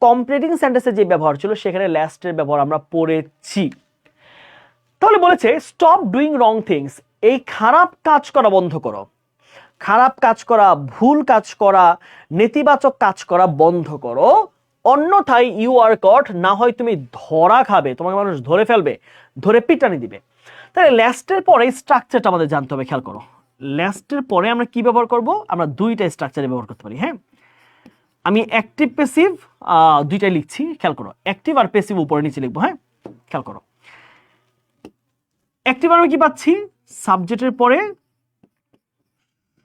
কমপ্লিটিং সেন্টেন্সের যে ব্যবহার ছিল, সেখানে লেস্টের ব্যবহার আমরা পড়েছি। তাহলে বলেছে স্টপ ডুইং রং থিংস, এই খারাপ কাজ করা বন্ধ করো। খারাপ কাজ করা, ভুল কাজ করা, নেতিবাচক কাজ করা বন্ধ করো, অন্যথায় ইউ আর কট, না হয় তুমি ধরা খাবে, তোমাকে মানুষ ধরে ফেলবে, ধরে পিটানি দিবে। তাহলে ল্যাস্টের পরে স্ট্রাকচারটা আমাদের জানতে হবে, খেয়াল করো। ল্যাস্টের পরে আমরা কি ব্যবহার করব? আমরা দুইটা স্ট্রাকচারে ব্যবহার করতে পারি। হ্যাঁ, আমি অ্যাক্টিভ প্যাসিভ দুইটাই লিখছি, খেয়াল করো। অ্যাক্টিভ আর প্যাসিভ উপরে নিচে লিখবো। হ্যাঁ, খেয়াল করো। অ্যাক্টিভ আমি কি পাচ্ছি? সাবজেক্টের পরে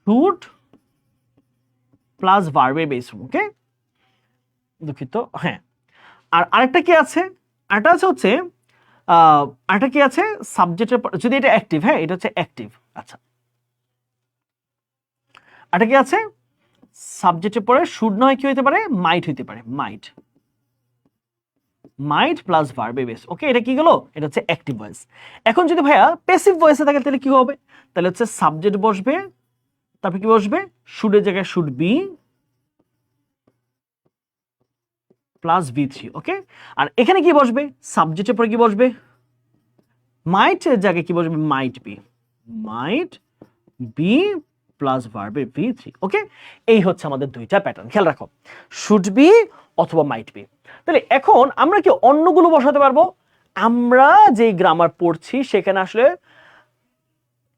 শুড প্লাস ভার্বের বেস। ওকে, দুঃখিত। হ্যাঁ, আর আরেকটা কি আছে? আরেকটা আছে হচ্ছে আরেকটা কি আছে সাবজেক্টের, যদি এটা অ্যাক্টিভ, হ্যাঁ এটা হচ্ছে অ্যাক্টিভ। আচ্ছা, আরেকটা কি আছে সাবজেক্টের পরে শুড নয়, কি হইতে পারে? মাইট হইতে পারে। মাইট, মাইট প্লাস ভার্বে বেস। ওকে, এটা কি গেল? এটা হচ্ছে অ্যাক্টিভ ভয়েস। এখন যদি ভাইয়া প্যাসিভ ভয়েসে থাকে তাহলে কি হবে? তাহলে হচ্ছে সাবজেক্ট বসবে, তারপর কি বসবে? শুডের জায়গায় শুড বি প্লাস V3। ওকে, আর এখানে কি বসবে? সাবজেক্টের পরে কি বসবে? মাইট এর জায়গায় কি বসবে? Might be, might be plus ভার্বে V3। ওকে, এই হচ্ছে আমাদের দুইটা প্যাটার্ন, খেয়াল রাখো, শুড বি অথবা মাইট বি। তাহলে এখন আমরা কি অন্যগুলো বসাতে পারবো? আমরা যে গ্রামার পড়ছি সেখানে আসলে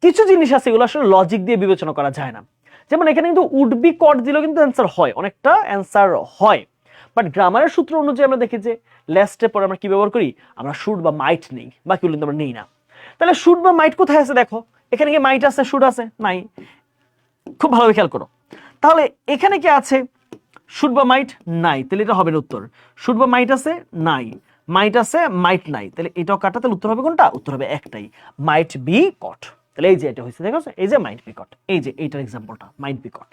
কিছু জিনিস আছে এগুলো আসলে লজিক দিয়ে বিবেচনা করা যায় না। যেমন এখানে কিন্তু উড বি কট দিলেও কিন্তু অ্যান্সার হয়, অনেকটা অ্যান্সার হয়। বাট গ্রামারের সূত্র অনুযায়ী আমরা দেখি যে ল্যাস্টের পরে আমরা কি ব্যবহার করি? আমরা শুড বা মাইট নেই, বাকিগুলো কিন্তু আমরা নেই না। তাহলে শুড বা মাইট কোথায় আছে? দেখো এখানে কি মাইট আছে, শুড আছে? নাই। খুব ভালোভাবে খেয়াল করো। তাহলে এখানে কি আছে? শুড বা মাইট? নাই। তাহলে এটা হবে না উত্তর। শুড বা মাইট আছে? নাই। মাইট আছে, মাইট নাই। তাহলে এটাও কাটা, তাহলে উত্তর হবে কোনটা? উত্তর হবে একটাই, মাইট বি কট। তাহলে এই যে এটা হয়েছে, দেখো এই যে মাইট বি কট, এই যে এইটার এক্সাম্পলটা মাইট বি কট।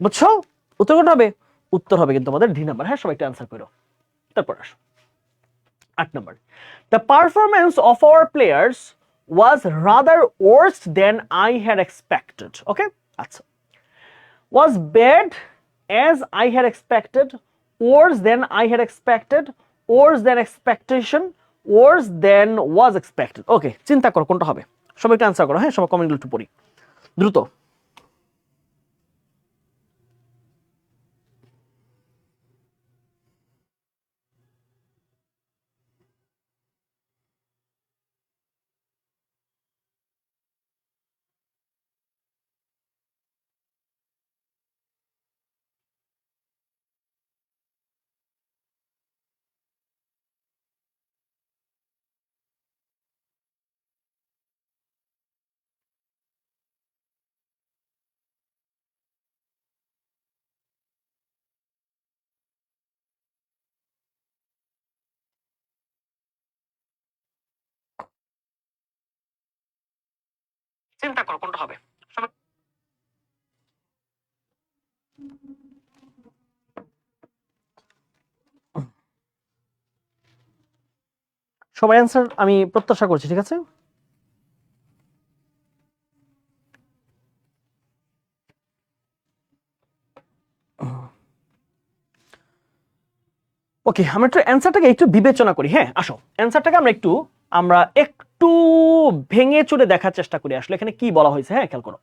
বুঝছো? উত্তর কোনটা হবে? উত্তর হবে কিন্তু আমাদের ডি নাম্বার। হ্যাঁ, সবাই একটা অ্যান্সার করো। তারপর আসো 8 number. The performance of our players was rather worse than I had expected. Okay, আচ্ছা, was bad as I had expected, worse than I had expected, worse than expectation, worse than was expected. ওকে, চিন্তা করো কোনটা হবে। সবাই একটা অ্যান্সার করো। হ্যাঁ, সবাই কমেন্টগুলো একটু পড়ি দ্রুত। চিন্তা করো কোনটা হবে। সবাই অ্যান্সার আমি প্রত্যাশা করছি, ঠিক আছে? ওকে, আমরা একটু অ্যান্সারটাকে একটু বিবেচনা করি। হ্যাঁ, আসো অ্যান্সারটাকে আমরা একটু ভেঙে চুরে দেখার চেষ্টা করি আসলে এখানে কি বলা হয়েছে। হ্যাঁ, খেয়াল করো।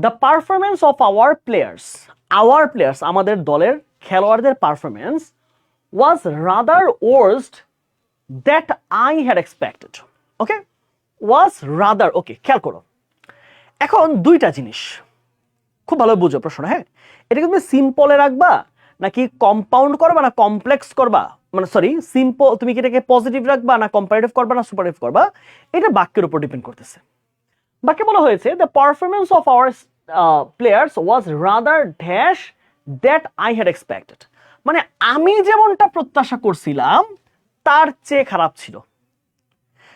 The performance of our players, আমাদের দলের খেলোয়াড়দের performance was rather worst that I had expected. Okay, was rather, okay খেয়াল করো, এখন দুইটা জিনিস খুব ভালো বুঝো প্রশ্ন। হ্যাঁ, এটা তুমি সিম্পলে রাখবা নাকি কম্পাউন্ড করবা না কমপ্লেক্স করবা, মানে সরি সিম্পল, তুমি কি এটাকে পজিটিভ রাখবা না কম্পারেটিভ করবা না সুপারলেটিভ করবা, এটা বাক্যের উপর ডিপেন্ড করতেছে। বাক্যে বলা হয়েছে the performance of our players was rather dash that I had expected, মানে আমি যেমনটা প্রত্যাশা করছিলাম তার চেয়ে খারাপ ছিল।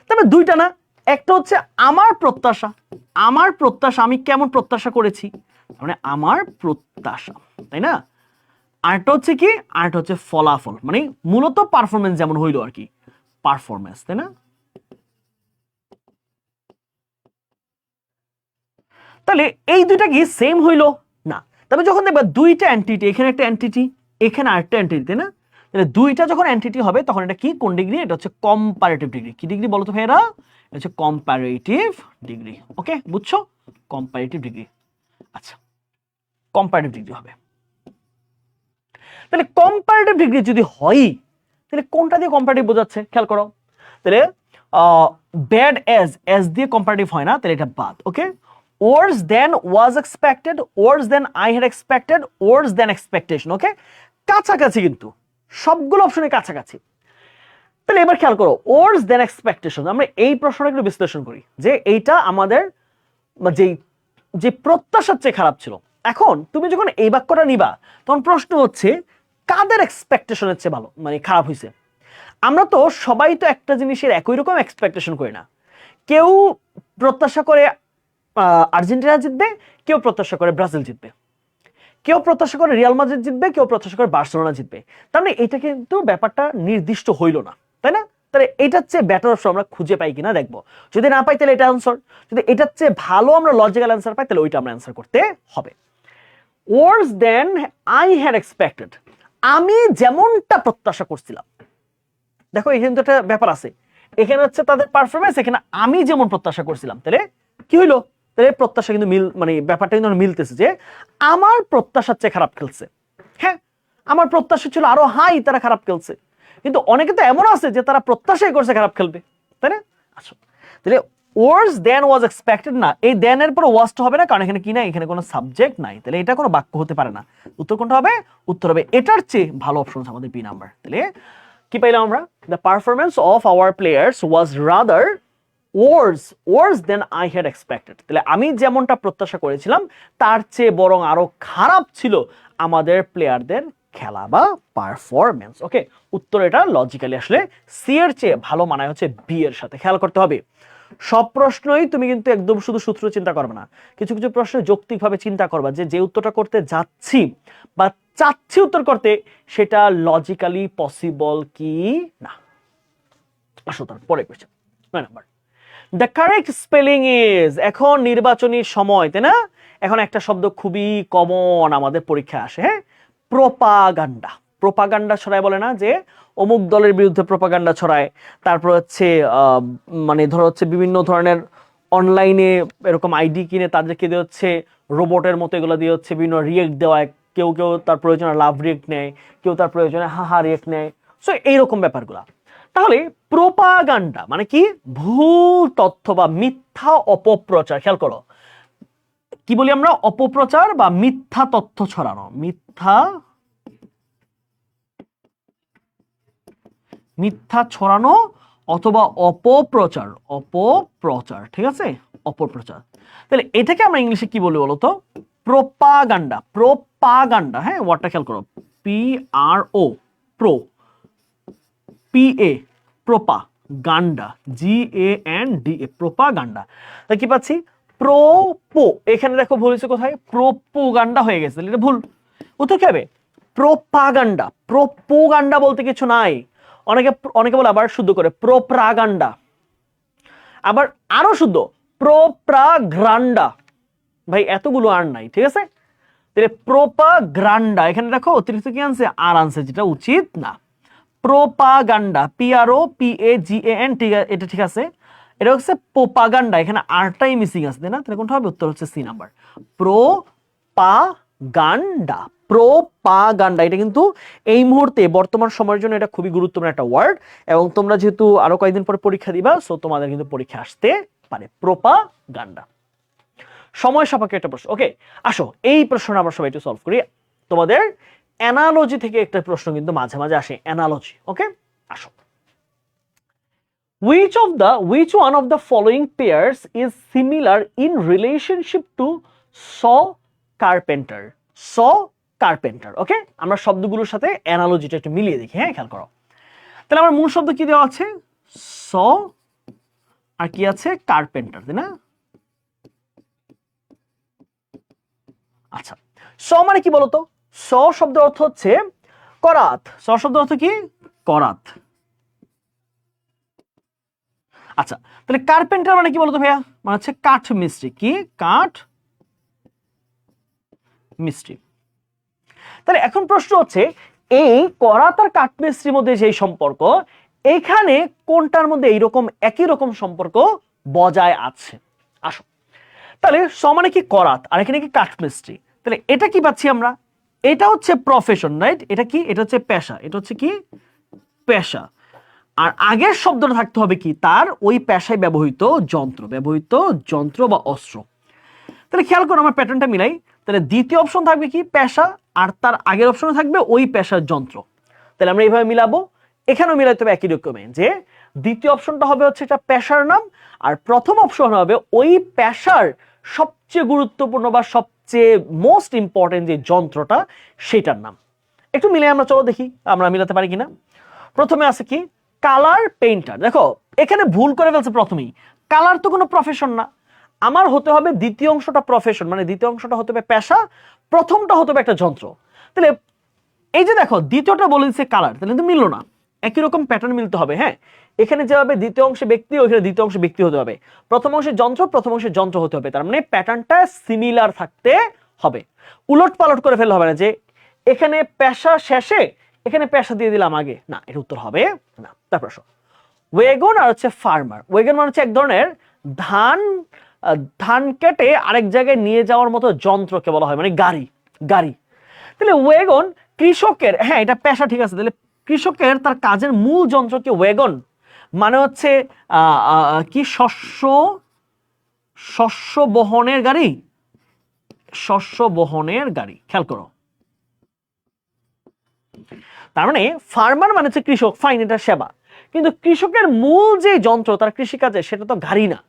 তবে দুইটা না, একটা হচ্ছে আমার প্রত্যাশা, আমি কেমন প্রত্যাশা করেছি, মানে আমার প্রত্যাশা, তাই না? আরেকটা হচ্ছে কি, আরেকটা হচ্ছে ফলাফল, মানে মূলত পারফরমেন্স যেমন হইলো আর কি, পারফরমেন্স, তাই না? তাহলে এই দুইটা কি সেম হইলো না? তবে যখন দেখবা দুইটা এন্টিটি, এখানে একটা এন্টিটি এখানে আরেকটা এন্টিটি, তাই না? তাহলে দুইটা যখন এন্টিটি হবে তখন এটা কি, কোন ডিগ্রি? এটা হচ্ছে কম্পারেটিভ ডিগ্রি। কি ডিগ্রি বলো তো ভাইরা? এটা হচ্ছে কম্পারেটিভ ডিগ্রি। ওকে, বুঝছো? Comparative degree. আচ্ছা, কম্পারেটিভ ডিগ্রি হবে। তাহলে কম্পারেটিভ ডিগ্রি যদি হয় তাহলে কোনটা দিয়ে কম্পারেটিভ বোঝাচ্ছে খেয়াল করো। তাহলে ব্যাড এজ দিয়ে কম্পারেটিভ হয় না, তাহলে এটা বাদ। ওকে, worse than was expected, worse than I had expected, worse than expectation। ওকে, কাছাকাছি, কিন্তু সবগুলো অপশনে কাছাকাছি। তাহলে এবার খেয়াল করো, worse than expectation, আমরা এই প্রশ্নটা একটু বিশ্লেষণ করি যে এইটা আমাদের যে প্রত্যাশার চেয়ে খারাপ ছিল। এখন তুমি যখন এই বাক্যটা নিবা তখন প্রশ্ন হচ্ছে কাদের এক্সপেকটেশনের চেয়ে ভালো, মানে খারাপ হয়েছে। আমরা তো সবাই তো একটা জিনিসের একই রকম এক্সপেকটেশন করি না। কেউ প্রত্যাশা করে আর্জেন্টিনা জিতবে, কেউ প্রত্যাশা করে ব্রাজিল জিতবে, কেউ প্রত্যাশা করে রিয়াল মাদ্রিদ জিতবে, কেউ প্রত্যাশা করে বার্সেলোনা জিতবে। তার মানে এটা কিন্তু ব্যাপারটা নির্দিষ্ট হইল না, তাই না? তাহলে এটার চেয়ে বেটার অপশন আমরা খুঁজে পাই কিনা দেখবো। যদি না পাই তাহলে এটা অ্যান্সার, যদি এটার চেয়ে ভালো আমরা লজিক্যাল অ্যান্সার পাই তাহলে ওইটা আমরা অ্যান্সার করতে হবে। worse than I had expected, আমি যেমনটা প্রত্যাশা করছিলাম। দেখো এখানে তো একটা ব্যাপার আছে, এখানে হচ্ছে তাদের পারফরমেন্স, এখানে আমি যেমন প্রত্যাশা করছিলাম। তাহলে কি হইলো? তাহলে প্রত্যাশা কিন্তু মানে ব্যাপারটা কিন্তু মিলতেছে যে আমার প্রত্যাশার চেয়ে খারাপ খেলছে। হ্যাঁ, আমার প্রত্যাশা ছিল আরো হাই, তারা খারাপ খেলছে। কিন্তু অনেকে তো এমন আছে যে তারা প্রত্যাশাই করছে খারাপ খেলবে, তাই না? আচ্ছা, তাহলে worse than was expected না, এই দেন এর পর ওয়াজ হবে না, কারণ এখানে কি নাই, এখানে কোনো সাবজেক্ট নাই। তাহলে এটা কোনো বাক্য হতে পারে না। উত্তর কোনটা হবে? উত্তর হবে এটার চেয়ে ভালো অপশন আমাদের বি নাম্বার। তাহলে কি পাইলাম আমরা? The performance of our players was rather worse than I had expected, তাহলে আমি যেমনটা প্রত্যাশা করেছিলাম তার চেয়ে বরং আরো খারাপ ছিল আমাদের প্লেয়ারদের খেলা বা পারফরমেন্স। ওকে, উত্তর এটা লজিক্যালি আসলে সি এর চেয়ে ভালো মানায় হচ্ছে বি এর সাথে। খেয়াল করতে হবে সব প্রশ্নই তুমি কিন্তু একদম শুধু সূত্র চিন্তা করবে না, কিছু কিছু প্রশ্ন যৌক্তিকভাবে চিন্তা করবা যে উত্তরটা করতে যাচ্ছি বা চাচ্ছি উত্তর করতে সেটা লজিক্যালি পসিবল কি না। আসো তার পরে question 9 number. The correct spelling is, এখন নির্বাচনী সময়, তাই না? এখন একটা শব্দ খুবই কমন আমাদের পরীক্ষায় আসে, হ্যাঁ, প্রোপাগান্ডা। প্রোপাগান্ডা ছড়ায় বলে না যে অমুক দলের বিরুদ্ধে প্রোপাগান্ডা ছড়ায়। তারপর হচ্ছে মানে ধরো হচ্ছে বিভিন্ন ধরনের অনলাইনে এরকম আইডি কিনে তাদেরকে দিয়ে হচ্ছে রোবটের মতো এগুলো দিয়ে হচ্ছে বিভিন্ন রিয়েক্ট দেওয়া, কেউ কেউ তার প্রয়োজনে লাভ রিয়েক্ট নেয়, কেউ তার প্রয়োজনে হাহা রিয়েক্ট নেয়। সো এইরকম ব্যাপারগুলা। তাহলে প্রোপাগান্ডা মানে কি? ভুল তথ্য বা মিথ্যা অপপ্রচার। খেয়াল করো কি বলি আমরা? অপপ্রচার বা মিথ্যা তথ্য ছড়ানো, মিথ্যা ছড়ানো অথবা অপপ্রচার, ঠিক আছে? অপপ্রচার। তাহলে এটাকে আমরা ইংলিশে কি বলি বলতো? প্রোপাগান্ডা। হ্যাঁ, ওয়ার্ডটা খেয়াল করো, PRO, pro, PA, propaganda, GANDA, propaganda. তাই কি পাচ্ছি? প্রোপো, এখানে দেখো ভুল হয়েছে কোথায়? প্রোপোগান্ডা হয়ে গেছে, এটা ভুল। উত্তর কি হবে? প্রোপাগান্ডা। প্রোপোগান্ডা বলতে কিছু নাই। অনেকে বলে আবার শুদ্ধ করে প্রোপ্রাগান্ডা, আবার আরো শুদ্ধ প্রোপ্রাগ্রান্ডা। ভাই এতগুলো আর নাই, ঠিক আছে? তাহলে প্রোপাগ্রান্ডা, এখানে দেখো অতিরিক্ত কি আনছে? আর আনছে, যেটা উচিত না। প্রোপাগান্ডা, PROPAGAN, এটা ঠিক আছে। এটা হচ্ছে প্রোপাগান্ডা, এখানে আরটাই মিসিং আছে, তাই না? তাহলে কোনটা হবে? উত্তর হচ্ছে সি নাম্বার, প্রোপাগান্ডা। প্রোপাগান্ডা, এটা কিন্তু এই মুহূর্তে বর্তমান সময়ের জন্য এটা খুবই গুরুত্বপূর্ণ একটা ওয়ার্ড, এবং তোমরা যেহেতু আরো কয়েকদিন পরে পরীক্ষা দিবা, সো তোমাদের কিন্তু পরীক্ষা আসতে পারে প্রোপাগান্ডা। সময় সাপেক্ষ একটা প্রশ্ন। ওকে, আসো এই প্রশ্নটা আমরা সবাই একটু সলভ করি। তোমাদের অ্যানালজি থেকে একটা প্রশ্ন কিন্তু মাঝে মাঝে আসে, অ্যানালজি। ওকে, আসো। which one of the following pairs is similar in relationship to saw carpenter? saw carpenter। ওকে, আমরা শব্দগুলোর সাথে অ্যানালজিটা একটু মিলিয়ে দেখি। হ্যাঁ, খেয়াল করো। তাহলে আমার মূল শব্দ কি দেওয়া আছে? saw, আর কি আছে? কার্পেন্টার, তাই না? আচ্ছা, saw মানে কি বলতো? saw শব্দের অর্থ হচ্ছে করাত। saw শব্দের অর্থ কি? করাত। আচ্ছা, তাহলে কার্পেন্টার মানে কি বলতো ভাইয়া? মানে হচ্ছে কাঠ মিস্ত্রি। কি? কাঠ মিস্ত্রি। তাহলে এখন প্রশ্ন হচ্ছে, এই করাত আর কাঠ মিস্ত্রির মধ্যে যে সম্পর্ক, এখানে কোনটার মধ্যে এইরকম একই রকম সম্পর্ক বজায় আছে? আসো, তাহলে স মানে কি? করাত, আর এখানে কি? কাঠ মিস্ত্রি। তাহলে এটা কি পাচ্ছি আমরা? এটা হচ্ছে প্রফেশন, রাইট? এটা কি? এটা হচ্ছে পেশা। এটা হচ্ছে কি? পেশা। আর আগের শব্দটা থাকতে হবে কি? তার ওই পেশায় ব্যবহৃত যন্ত্র, ব্যবহৃত যন্ত্র বা অস্ত্র। তাহলে খেয়াল করো, আমার প্যাটার্নটা মিলাই। তাহলে দ্বিতীয় অপশন থাকবে কি? পেশা, আর তার আগের অপশনে থাকবে ওই পেশার যন্ত্র। তাহলে আমরা এইভাবে মিলাবো। এখানেও মিলাইতে হবে একই রকমের, যে দ্বিতীয় অপশনটা হবে হচ্ছে এটা পেশার নাম, আর প্রথম অপশন হবে ওই পেশার সবচেয়ে গুরুত্বপূর্ণ বা সবচেয়ে মোস্ট ইম্পর্টেন্ট যে যন্ত্রটা, সেটার নাম। একটু মিলে আমরা চলো দেখি আমরা মিলাতে পারি কিনা। প্রথমে আছে কি? Colour painter. দেখো এখানে ভুল করে ফেলছে প্রথমেই। কালার তো কোনো প্রফেশন না, আমার হতে হবে দ্বিতীয় অংশটা প্রফেশন, মানে দ্বিতীয় অংশটা হতে হবে পেশা, প্রথমটা হতে হবে একটা যন্ত্র। তাহলে এই যে দেখো দ্বিতীয়টা বলেছে কালার, তাহলে কিন্তু মিললো না। একই রকম প্যাটার্ন মিলতে হবে। হ্যাঁ, এখানে যেভাবে দ্বিতীয় অংশে ব্যক্তি, ওইখানে দ্বিতীয় অংশে ব্যক্তি হতে হবে। প্রথম অংশে যন্ত্র, প্রথম অংশে যন্ত্র হতে হবে। তার মানে প্যাটার্নটা সিমিলার থাকতে হবে। উলট পালট করে ফেললে হবে না, যে এখানে পেশা শেষে এখানে পেশা দিয়ে দিলাম আগে, না, এর উত্তর হবে না। তারপর ওয়েগন আর হচ্ছে ফার্মার। ওয়েগন মানে হচ্ছে এক ধরনের ধান কেটে আরেক জায়গায় নিয়ে যাওয়ার মতো যন্ত্রকে বলা হয়, মানে গাড়ি। গাড়ি। তাহলে ওয়েগন কৃষকের, হ্যাঁ এটা পেশা, ঠিক আছে। তাহলে কৃষকের তার কাজের মূল যন্ত্রকে ওয়েগন, মানে হচ্ছে কি? শস্য বহনের গাড়ি। শস্য বহনের গাড়ি। খেয়াল করো, তার মানে ফার্মার মানে হচ্ছে কৃষক, ফাইন, এটা সেবা। কিন্তু কৃষকের মূল যে যন্ত্র তার কৃষিকাজে, সেটা তো গাড়ি না।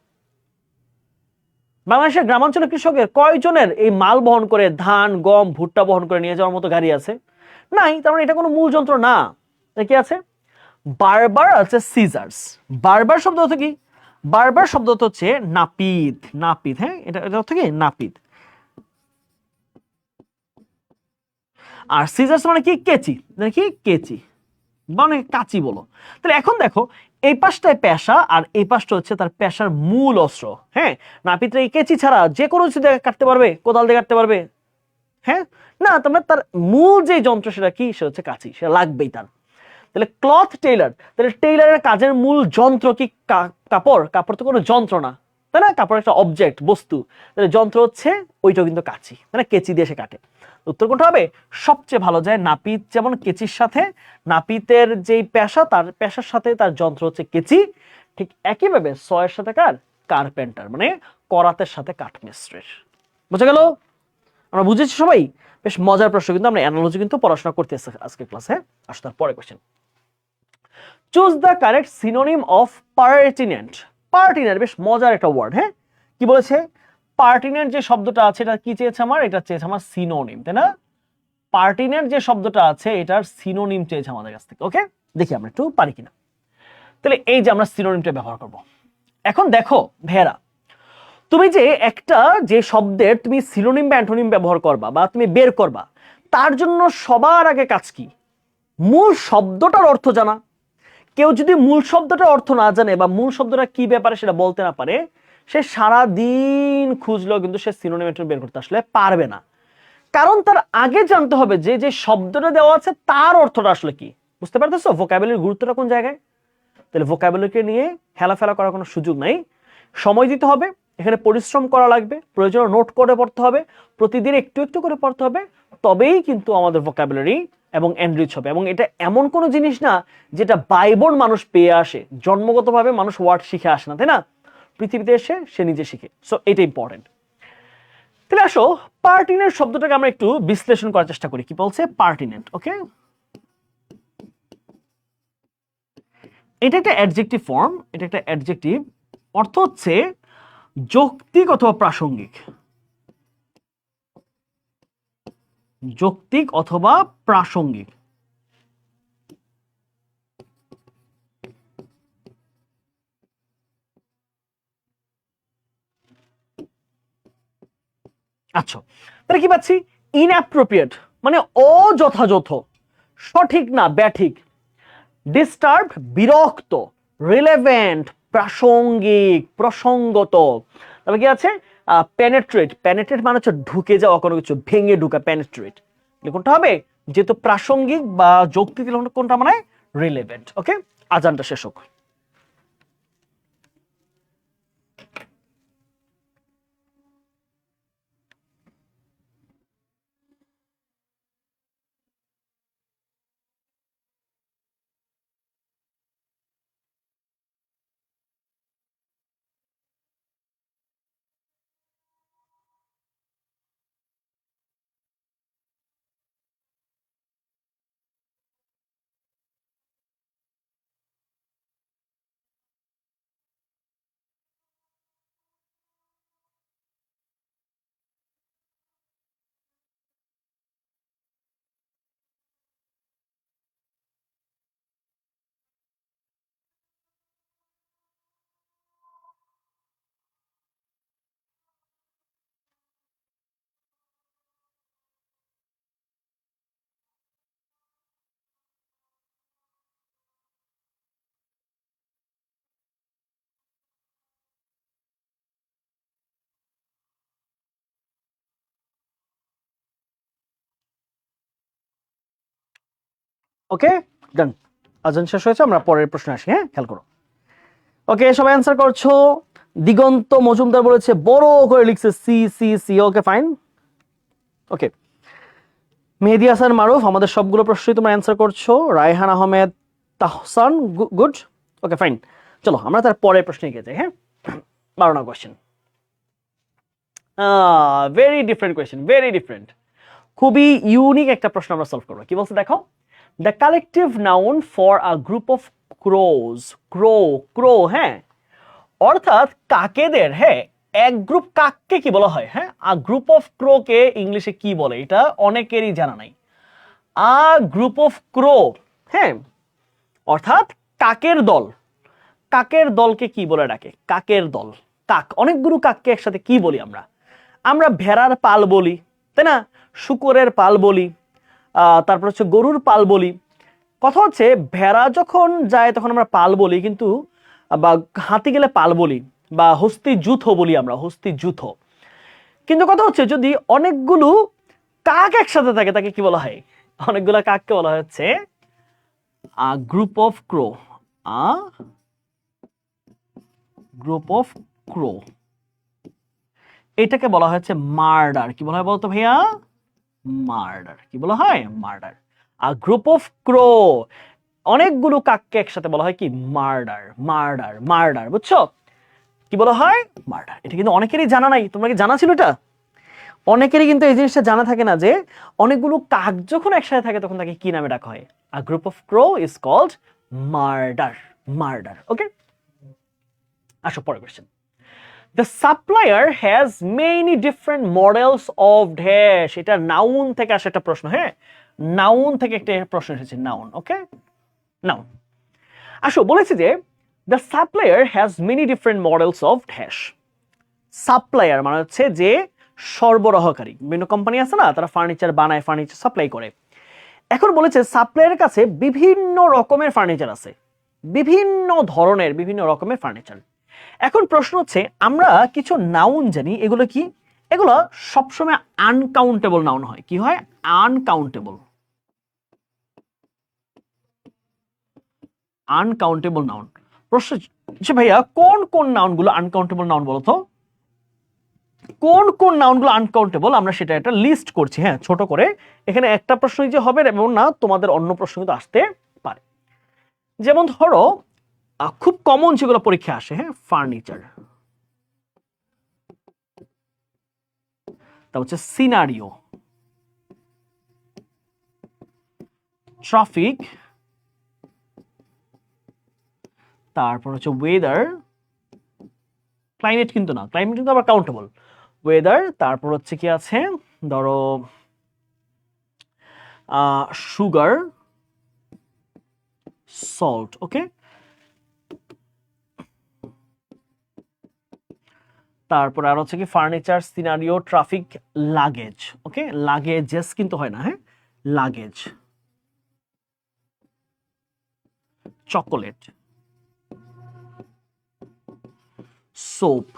বাংলাদেশের গ্রামাঞ্চলের কৃষকের কয়জনের এই মাল বহন করে, ধান, গম, ভুট্টা বহন করে নিয়ে যাওয়ার মতো গাড়ি আছে? নাই। তার মানে এটা কোনো মূল যন্ত্র না। কি আছে? বারবার আছে সিজার্স। বারবার শব্দ অর্থ কি? বারবার শব্দ অর্থ হচ্ছে নাপিত। নাপিত, হ্যাঁ, এটা অর্থ কি? নাপিত। আর সিজার্স মানে কি? কেচি। কি? কেচি মানে কাচি বলো। তাহলে এখন দেখো, এই পাশটায় পেশা আর এই পাশটা হচ্ছে তার পেশার মূল অস্ত্র। হ্যাঁ, নাপিতরা এই কেচি ছাড়া যে কোনো কিছু দিয়ে কাটতে পারবে? কোদাল দিয়ে কাটতে পারবে? হ্যাঁ, না। তার মূল যে যন্ত্র সেটা কি? সে হচ্ছে কাচি, সেটা লাগবেই তার। তাহলে ক্লথ টেইলার, তাহলে টেইলারের কাজের মূল যন্ত্র কি? কাপড়। কাপড় তো কোনো যন্ত্র না, তাই না? কাপড় একটা অবজেক্ট, বস্তু। তাহলে যন্ত্র হচ্ছে ওইটা কিন্তু কাচি, মানে কেচি দিয়ে সে কাটে। উত্তর কোনটা হবে? সবচেয়ে ভালো যায় নাপিত যেমন কেচির সাথে, নাপিতের যেই পেশা তার পেশার সাথে তার যন্ত্র হচ্ছে কেচি, ঠিক একইভাবে সয়ের সাথে কার? কার্পেন্টার, মানে করাতের সাথে কাঠমিস্ত্রির। বুঝা গেল? আমরা বুঝেছি সবাই? বেশ মজার প্রশ্ন কিন্তু। আমরা অ্যানালজি কিন্তু পড়াশোনা করতেছি আজকে ক্লাসে। আসো তার পরে question. Choose the correct synonym of pertinent. Pertinent বেশ মজার একটা ওয়ার্ড। হ্যাঁ, কি বলেছে? পার্টিনেন্ট যে শব্দটা আছে, এটা কি চেয়েছে আমার? এটা চেয়েছে আমার সিনোনিম, তাই না? পার্টিনেন্ট যে শব্দটা আছে, এটার সিনোনিম চেয়েছে আমাদের কাছ থেকে। ওকে, দেখি আমরা একটু পারি কিনা। তাহলে এই যে আমরা সিনোনিমটা ব্যবহার করব। এখন দেখো ভেরা, তুমি যে একটা যে শব্দের তুমি সিনোনিম বা অ্যান্টোনিম ব্যবহার করবা বা তুমি বের করবা, তার জন্য সবার আগে কাজ কি? মূল শব্দটার অর্থ জানা। কেউ যদি মূল শব্দটার অর্থ না জানে বা মূল শব্দটা কি ব্যাপারে সেটা বলতে না পারে, সে সারা দিন খুঁজলেও কিন্তু সে সিনোনিম অ্যান্টোনিম বের করতে আসলে পারবে না। কারণ তার আগে জানতে হবে যে যে শব্দটা দেওয়া আছে তার অর্থটা আসলে কি। বুঝতে পারতেছো ভোকাবুলারির গুরুত্বটা কোন জায়গায়? তাহলে ভোকাবুলারিকে নিয়ে হেলাফেলা করার কোনো সুযোগ নাই। সময় দিতে হবে, এখানে পরিশ্রম করা লাগবে, প্রয়োজনে নোট করে পড়তে হবে, প্রতিদিন একটু একটু করে পড়তে হবে, তবেই কিন্তু আমাদের ভোকাবুলারি এবং এনরিচ হবে। এবং এটা এমন কোনো জিনিস না যেটা বাইবর্ন মানুষ পেয়ে আসে, জন্মগতভাবে মানুষ ওয়ার্ড শিখে আসে না, তাই না? পৃথিবীতে এসে সে নিজে শিখে। সো এটা ইম্পর্টেন্ট। তাহলে আসো পার্টিনেন্ট শব্দটাকে আমরা একটু বিশ্লেষণ করার চেষ্টা করি। কি বলছে পার্টিনেন্ট? ওকে, এটা একটা অ্যাডজেক্টিভ ফর্ম, এটা একটা অ্যাডজেক্টিভ, অর্থ হচ্ছে যৌক্তিক অথবা প্রাসঙ্গিক। যৌক্তিক অথবা প্রাসঙ্গিক। আচ্ছা, তাহলে কি পাচ্ছি? ইনঅ্যাপ্রোপ্রিয়েট মানে অযথাযথ, সঠিক না ব্যাঠিক, ডিস্টার্ব বিরক্ত, রিলেভেন্ট প্রাসঙ্গিক প্রসঙ্গত। তবে কি আছে? পেনেট্রেট। পেনেট্রেট মানে হচ্ছে ঢুকে যাওয়া, কোনো কিছু ভেঙে ঢুকা, পেনেট্রেট। কোনটা হবে? যেহেতু প্রাসঙ্গিক বা যৌক্তিক, কোনটা মানে রিলেভেন্ট। ওকে, আজানটা শেষ হোক। ওকে, ডান। আজান শেষ হয়েছে, আমরা পরের প্রশ্ন আসি। হ্যাঁ, খেয়াল করো। ওকে, সবাই অ্যান্সার করছো। দিগন্ত মজুমদার বলেছে, বড় করে লিখছে C C C. Okay, fine. Okay, Mehedi Hasan Maruf, আমাদের সবগুলো প্রশ্নই তোমরা অ্যান্সার করছো। Raihan Ahmed Tahsan, good. Okay, fine. চলো আমরা তার পরের প্রশ্নে এগিয়ে যাই। হ্যাঁ, 12 নম্বর question. Very different question, very different, খুবই ইউনিক একটা প্রশ্ন আমরা সলভ করবো। কি বলছে দেখো, the collective noun for a group of crows. Crow, crow, হ্যাঁ, অর্থাৎ কাকেদের, হ্যাঁ, এক গ্রুপ কাককে কি বলা হয়? হ্যাঁ, আ গ্রুপ অফ ক্রো কে ইংলিশে কি বলে? এটা অনেকেরই জানা নাই। আ গ্রুপ অফ ক্রো, হ্যাঁ, অর্থাৎ কাকের দল। কাকের দলকে কি বলে ডাকে? কাকের দল। কাক, অনেকগুলো কাককে একসাথে কি বলি আমরা? আমরা ভেড়ার পাল বলি, তাই না? শুকরের পাল বলি, তারপর হচ্ছে গরুর পাল বলি। কথা হচ্ছে ভেড়া যখন যায় তখন আমরা পাল বলি, কিন্তু বা হাতি গেলে পাল বলি, বা হস্তি যুথ বলি আমরা, হস্তি যুথ। কিন্তু কথা হচ্ছে যদি অনেকগুলো কাক একসাথে থাকে তাকে কি বলা হয়? অনেকগুলো কাককে বলা হচ্ছে group of crow. Group of crow, এটাকে বলা হচ্ছে মার্ডার। কি বলা হয় বলতো ভাইয়া? মার্ডার। কি বলা হয়? মার্ডার। আর গ্রুপ অফ ক্রো, অনেকগুলো কাককে একসাথে বলা হয় কি? মার্ডার। মার্ডার, মার্ডার, বুঝছো? কি বলা হয়? মার্ডার। এটা কিন্তু অনেকেরই জানা নাই। তোমরা কি জানা ছিল এটা? অনেকেরই কিন্তু এই জিনিসটা জানা থাকে না যে অনেকগুলো কাক যখন একসাথে থাকে তখন তাকে কি নামে ডাকা হয়? A group of crow is called murder. Murder. Okay, আসো পরের question. The supplier has many different models of dash. এটা নাউন থেকে আসে একটা প্রশ্ন। হ্যাঁ, নাউন থেকে একটা প্রশ্ন এসেছে, নাউন। ওকে, নাউন। আসো বলেছে যে the supplier has many different models of dash. Supplier মানে হচ্ছে যে সরবরাহকারী। বিভিন্ন কোম্পানি আছে না, তারা ফার্নিচার বানায়, ফার্নিচার সাপ্লাই করে। এখন বলেছে সাপ্লায়ারের কাছে বিভিন্ন রকমের ফার্নিচার আছে, বিভিন্ন ধরনের, বিভিন্ন রকমের ফার্নিচার। এখন প্রশ্ন হচ্ছে আমরা কিছু নাউন জানি, এগুলো কি? এগুলো সবসময় আনকাউন্টেবল নাউন হয়। কি হয়? আনকাউন্টেবল। Uncountable noun. প্রশ্ন হচ্ছে ভাইয়া কোন কোন নাউন গুলো আনকাউন্টেবল নাউন বলো তো? কোন কোন নাউনগুলো আনকাউন্টেবল আমরা সেটা একটা লিস্ট করছি, হ্যাঁ, ছোট করে। এখানে একটা প্রশ্নই যে হবে এমন না, তোমাদের অন্য প্রশ্ন কিন্তু আসতে পারে। যেমন ধরো খুব কমন যেগুলো পরীক্ষা আসে, হ্যাঁ, ফার্নিচার, তা হচ্ছে সিনারিও, ট্রাফিক, তারপর হচ্ছে ওয়েদার, ক্লাইমেট কিন্তু না, ক্লাইমেট কিন্তু আবার কাউন্টেবল, ওয়েদার, তারপর হচ্ছে কি আছে ধরো সুগার, সল্ট, ওকে। তারপর আর হচ্ছে কি ফার্নিচার, সিনারিও, ট্রাফিক, লাগেজ, ওকে, লাগেজেস কিন্তু হয় না, হ্যাঁ, লাগেজ, চকোলেট, সোপ,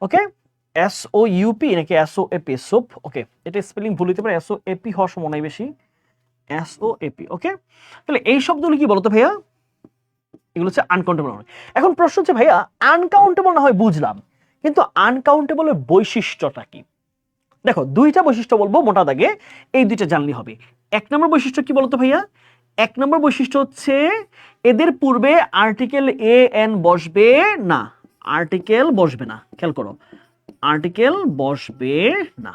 ওকে, SOUP নাকি SOAP, সোপ, ওকে, এটা স্পেলিং ভুল হতে পারে, SOAP হওয়ার সম্ভাবনা বেশি, SOAP, ওকে। তাহলে এই শব্দগুলো কি বলতো ভাইয়া? এগুলো হচ্ছে আনকাউন্টেবল। এখন প্রশ্ন হচ্ছে ভাইয়া আনকাউন্টেবল না হয় বুঝলাম, কিন্তু আনকাউন্টেবলের বৈশিষ্ট্যটা কি? দেখো দুইটা বৈশিষ্ট্য বলবো মোটা দাগে, এই দুইটা জানলে হবে। এক নম্বর বৈশিষ্ট্য কি বলতো ভাইয়া? এক নম্বর বৈশিষ্ট্য হচ্ছে এদের পূর্বে আর্টিকেল এন বসবে না, আর্টিকেল বসবে না, খেয়াল করো, আর্টিকেল বসবে না,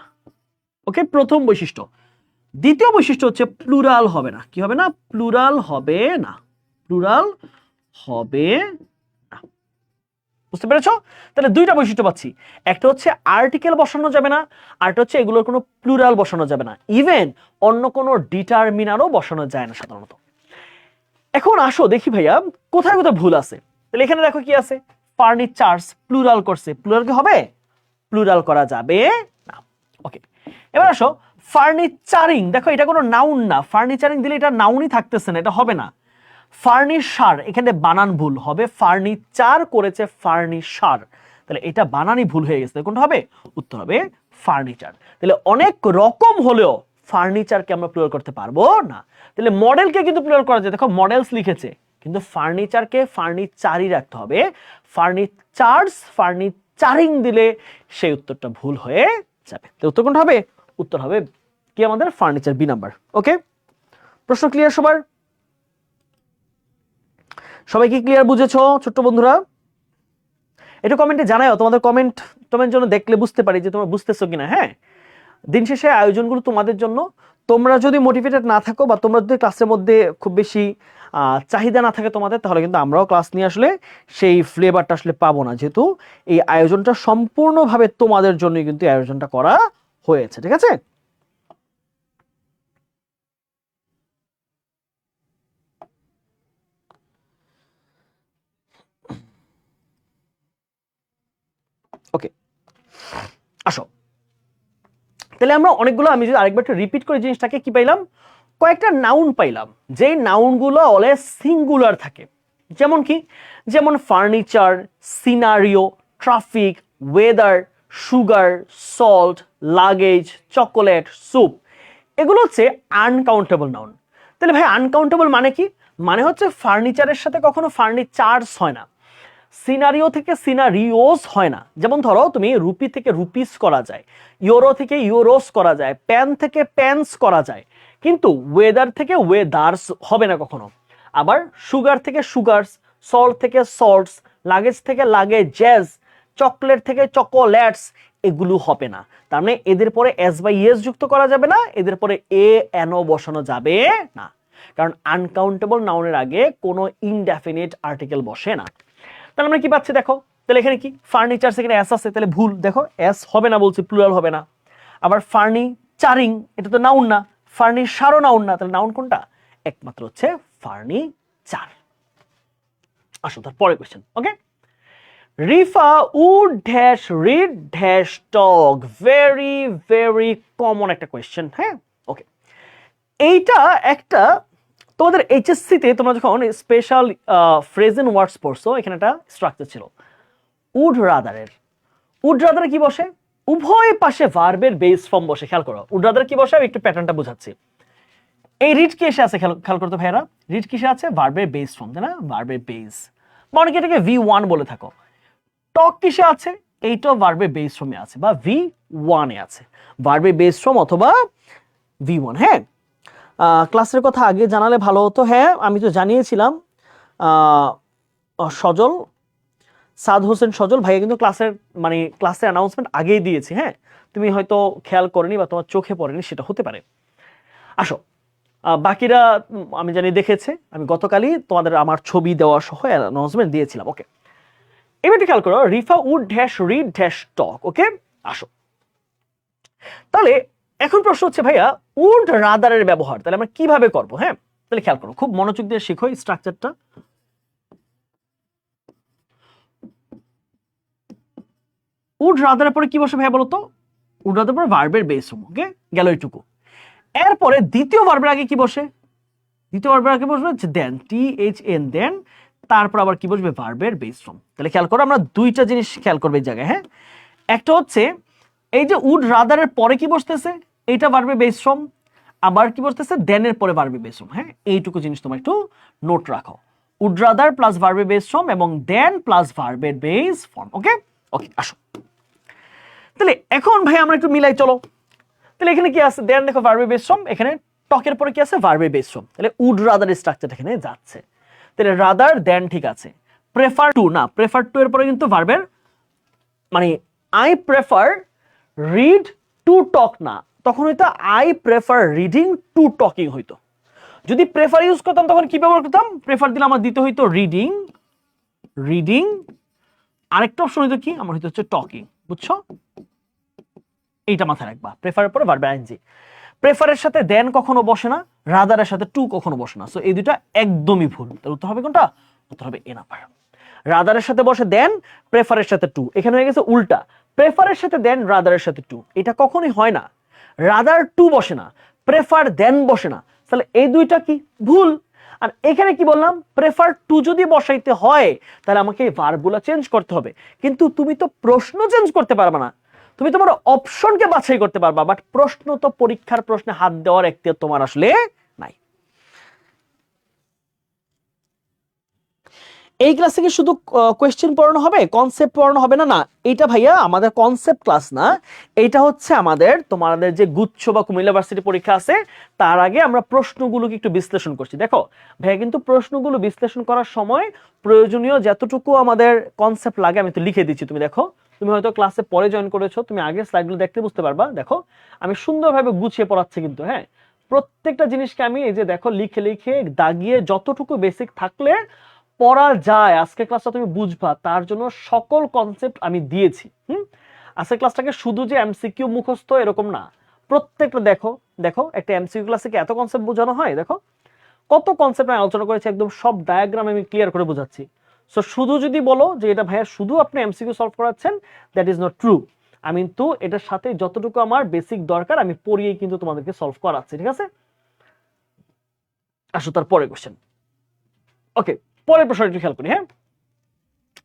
ওকে, প্রথম বৈশিষ্ট্য। দ্বিতীয় বৈশিষ্ট্য হচ্ছে প্লুরাল হবে না, কি হবে না? প্লুরাল হবে না, প্লুরাল হবে না, বুঝতে পেরেছো? তাহলে দুইটা বৈশিষ্ট্য পাচ্ছি, একটা হচ্ছে আর্টিকেল বসানো যাবে না, আরটা হচ্ছে এগুলোর কোনো প্লুরাল বসানো যাবে না, ইভেন অন্য কোনো ডিটারমিনারও বসানো যায় না সাধারণত। এখন আসো দেখি ভাইয়া কোথায় কোথায় ভুল আছে। তাহলে এখানে দেখো কি আছে, ফার্নিচারস প্লুরাল করছে, প্লুরাল কি হবে? প্লুরাল করা যাবে না, ওকে। এবার আসো ফার্নিচারিং, দেখো এটা কোনো নাউন না, ফার্নিচারিং দিলে এটা নাউনই থাকতেছে না, এটা হবে না। ফার্নিচার, এখানে বানান ভুল হবে, ফার্নিচার করেছে ফার্নিচার, তাহলে এটা বানানই ভুল হয়ে গেছে, কোনটা হবে? উত্তর হবে ফার্নিচার। তাহলে অনেক রকম হলেও ফার্নিচারকে আমরা প্লুরাল করতে পারবো না। তাহলে মডেলকে কিন্তু প্লুরাল করা যায়, দেখো মডেলস লিখেছে, কিন্তু ফার্নিচারকে ফার্নিচারই রাখতে হবে, ফার্নিচারস ফার্নিচারিং দিলে সেই উত্তরটা ভুল হয়ে যাবে। তো উত্তর কোনটা হবে? উত্তর হবে কি আমাদের ফার্নিচার, বি নাম্বার, ওকে। প্রশ্ন ক্লিয়ার সবার? সবাই কি ক্লিয়ার বুঝেছো ছোট্ট বন্ধুরা? একটু কমেন্টে জানাও, তোমাদের কমেন্ট তোমার জন্য দেখলে বুঝতে পারি যে তোমরা বুঝতেছো কিনা। হ্যাঁ, দিন শেষে আয়োজনগুলো তোমাদের জন্য, তোমরা যদি মোটিভেটেড না থাকো বা তোমরা যদি ক্লাসের মধ্যে খুব বেশি চাহিদা না থাকে তোমাদের, তাহলে কিন্তু আমরাও ক্লাস নিয়ে আসলে সেই ফ্লেভারটা আসলে পাবো না, যেহেতু এই আয়োজনটা সম্পূর্ণভাবে তোমাদের জন্যই কিন্তু আয়োজনটা করা হয়েছে, ঠিক আছে? ওকে, আসো তাহলে আমরা অনেকগুলো, আমি যদি আরেকবার একটু রিপিট করে জিনিসটাকে, কি পাইলাম? কয়েকটা নাউন পাইলাম, যে নাউনগুলো অলওয়েজ সিঙ্গুলার থাকে। যেমন কি? যেমন furniture, scenario, traffic, weather, sugar, salt, luggage, chocolate, soup, এগুলো হচ্ছে আনকাউন্টেবল নাউন। তাহলে ভাই আনকাউন্টেবল মানে কি? মানে হচ্ছে ফার্নিচারের সাথে কখনো ফার্নিচারস হয় না, সিনারিও থেকে সিনারিওস হয় না। যেমন ধরো তুমি রুপি থেকে রুপিস করা যায়, ইউরো থেকে ইউরোস করা যায়, প্যান থেকে প্যান্স করা যায়, কিন্তু ওয়েদার থেকে ওয়েদার্স হবে না কখনো। আবার সুগার থেকে সুগারস, সল্ট থেকে সল্টস, লাগেজ থেকে লাগেজেস, চকলেট থেকে চকোলেটস, এগুলো হবে না। তার মানে এদের পরে এস বাই এস যুক্ত করা যাবে না, এদের পরে এ এন ও বসানো যাবে না, কারণ আনকাউন্টেবল নাউনের আগে কোনো ইনডেফিনিট আর্টিকেল বসে না। তাহলে আমরা কি পাচ্ছি দেখো, তাহলে এখানে কি ফার্নিচার, সেখানে এস আছে, তাহলে ভুল, দেখো এস হবে না বলছি, প্লুরাল হবে না। আবার ফার্নিচারিং, এটা তো নাউন না, ফার্নিচারও নাউন না, তাহলে নাউন কোনটা? একমাত্র হচ্ছে ফার্নিচার। আসো তার পরের question, okay. Rifa would dash read dash talk, very very common একটা কোয়েশ্চেন, হ্যাঁ, ওকে। এইটা একটা তোমাদের এইচএসসি তে তোমরা যখন স্পেশাল ফ্রেজ এন্ড ওয়ার্ডস পড়ছো, এখানে একটা স্ট্রাকচার ছিল উড রাদারের। উড রাদারে কি বসে? উভয় পাশে ভার্বের বেস ফর্ম বসে। খেয়াল করো উড রাদারে কি বসে, আমি একটু প্যাটার্নটা বুঝাচ্ছি। এই রিড কি এসে আছে, খেয়াল করতে ভাইরা, রিড কিসে আছে? ভার্বের বেস ফর্ম, তাই না? ভার্বের বেস, বা অনেকে এটাকে V1 বলে থাকো। টক কিসে আছে? এইটাও ভার্বের বেস ফর্মে আছে বা V1 এ আছে, ভার্বের বেস ফর্ম অথবা V1। হ্যাঁ, ক্লাসের কথা আগে জানালে ভালো হতো। হ্যাঁ, আমি তো জানিয়েছিলাম সজল, সাদ হোসেন সজল ভাইয়া কিন্তু ক্লাসের অ্যানাউন্সমেন্ট আগেই দিয়েছি। হ্যাঁ, তুমি হয়তো খেয়াল করনি বা তোমার চোখে পড়েনি, সেটা হতে পারে। আসো, বাকিরা আমি জানি দেখেছে, আমি গতকালই তোমাদের আমার ছবি দেওয়া সহ অ্যানাউন্সমেন্ট দিয়েছিলাম। ওকে, এবার খেয়াল করো, Rifa would dash read dash talk. Okay, আসো তাহলে এখন প্রশ্ন হচ্ছে ভাইয়া উড রাদারের ব্যবহার তাহলে আমরা কিভাবে করব? হ্যাঁ, তাহলে খেয়াল করো, খুব মনোযোগ দিয়ে শিখো এই স্ট্রাকচারটা। উড রাদারের পরে কি বসে ভাইয়া বলো তো? উড রাদারের পরে ভার্বের বেস ফর্ম। ওকে, গেল এইটুকু। এরপরে দ্বিতীয় ভার্বের আগে কি বসে? দ্বিতীয় ভার্বের আগে বসবে হচ্ছে দেন, THN, দেন, তারপর আবার কি বসবে? ভার্বের বেস ফর্ম। তাহলে খেয়াল করো, আমরা দুইটা জিনিস খেয়াল করবে এই জায়গায়। হ্যাঁ, একটা হচ্ছে এই যে উড রাদারের পরে কি বসতেছে, এইটা ভার্বের বেস ফর্ম, আবার কি বসতেছে? দেনের পরে ভার্বের বেস ফর্ম। হ্যাঁ, এইটুকু জিনিস তোমরা একটু নোট রাখো, উড রাদার প্লাস ভার্বের বেস ফর্ম এবং দেন প্লাস ভার্বের বেস ফর্ম। ওকে ওকে, আসো তাহলে এখন ভাই আমরা একটু মিলাই চলো। তাহলে এখানে কি আছে? দেন দেখো ভার্বের বেস ফর্ম, এখানে টকের পরে কি আছে? ভার্বের বেস ফর্ম। তাহলে উড রাদার স্ট্রাকচার এখানে যাচ্ছে। তাহলে রাদার দেন ঠিক আছে, প্রেফার টু না, প্রেফার টু এর পরে কিন্তু ভার্বের I prefer read to talk না, তখন হয়তো I prefer reading to talking হইতো। যদি প্রেফার ইউজ করতাম তখন কি ব্যবহার করতাম? প্রেফার দিলে আমার দিতে হইতো রিডিং, রিডিং, আরেকটা অপশন হইতো কি? আমার হইতো হচ্ছে টকিং। বুঝছো? এইটা মাথায় রাখবা, প্রেফারের পরে ভার্ব আইএনজি। প্রেফারের সাথে দেন কখনো বসে না, রাদারের সাথে টু কখনো বসে না। সো এই দুটো একদমই ভুল। তাহলে উত্তর হবে কোনটা? উত্তর হবে এ নাম্বার। রাদারের সাথে বসে দেন, প্রেফারের সাথে টু। এখানে হয়ে গেছে উল্টা, প্রেফারের সাথে দেন, রাদারের সাথে টু। এটা কখনোই হয় না, রাদার টু বসে না, প্রেফার দেন বসে না। তাহলে এই দুইটা কি? ভুল। আর এখানে কি বললাম? প্রেফার টু যদি বসাইতে হয় তাহলে আমাকে ভার্বগুলো চেঞ্জ করতে হবে, কিন্তু তুমি তো প্রশ্ন চেঞ্জ করতে পারবে না। তুমি তোমার অপশনকে বাছাই করতে পারবা, বাট প্রশ্ন তো, পরীক্ষার প্রশ্নে হাত দেওয়ার এখতিয়ার তোমার আসলে নাই। এই ক্লাসে কি শুধু কোয়েশ্চেন পড়ানো হবে, কনসেপ্ট পড়ানো হবে না? না, এটা ভাইয়া আমাদের কনসেপ্ট ক্লাস না, এটা হচ্ছে তোমাদের যে গুচ্ছ বা কুমিল্লা ভার্সিটি পরীক্ষা আছে তার আগে আমরা প্রশ্নগুলোকে একটু বিশ্লেষণ করছি। দেখো ভাইয়া কিন্তু প্রশ্নগুলো বিশ্লেষণ করার সময় প্রয়োজনীয় যতটুকু আমাদের কনসেপ্ট লাগে আমি তো লিখে দিচ্ছি। তুমি দেখো, তুমি হয়তো ক্লাসে পরে জয়েন করেছো, তুমি আগে স্লাইডগুলো দেখতে বুঝতে পারবা। দেখো আমি সুন্দরভাবে গুছিয়ে পড়াচ্ছি কিন্তু। হ্যাঁ, প্রত্যেকটা জিনিসকে আমি এই যে দেখো লিখে লিখে দাগিয়ে যতটুকু বেসিক থাকলে পড়া যায় আজকে ক্লাসটা তুমি বুঝবা তার জন্য সকল কনসেপ্ট আমি দিয়েছি। আজকে ক্লাসটাকে শুধু যে এমসিকিউ মুখস্থ এরকম না, প্রত্যেকটা দেখো দেখো একটা এমসিকিউ ক্লাসে কি এত কনসেপ্ট বোঝানো হয়? দেখো কত কনসেপ্ট আমি আলোচনা করেছি, একদম সব ডায়াগ্রাম আমি ক্লিয়ার করে বোঝাচ্ছি। সো শুধু যদি বলো যে এটা ভাইয়া শুধু আপনি এমসিকিউ সলভ করাচ্ছেন, দ্যাট ইজ নট ট্রু। আমি কিন্তু এটার সাথে যতটুকু আমার বেসিক দরকার আমি পড়িয়ে কিন্তু তোমাদেরকে সলভ করাচ্ছি। ঠিক আছে, আসো তার পরের কোশ্চেন। ওকে, পরের প্রশ্ন একটু খেয়াল করি। হ্যাঁ,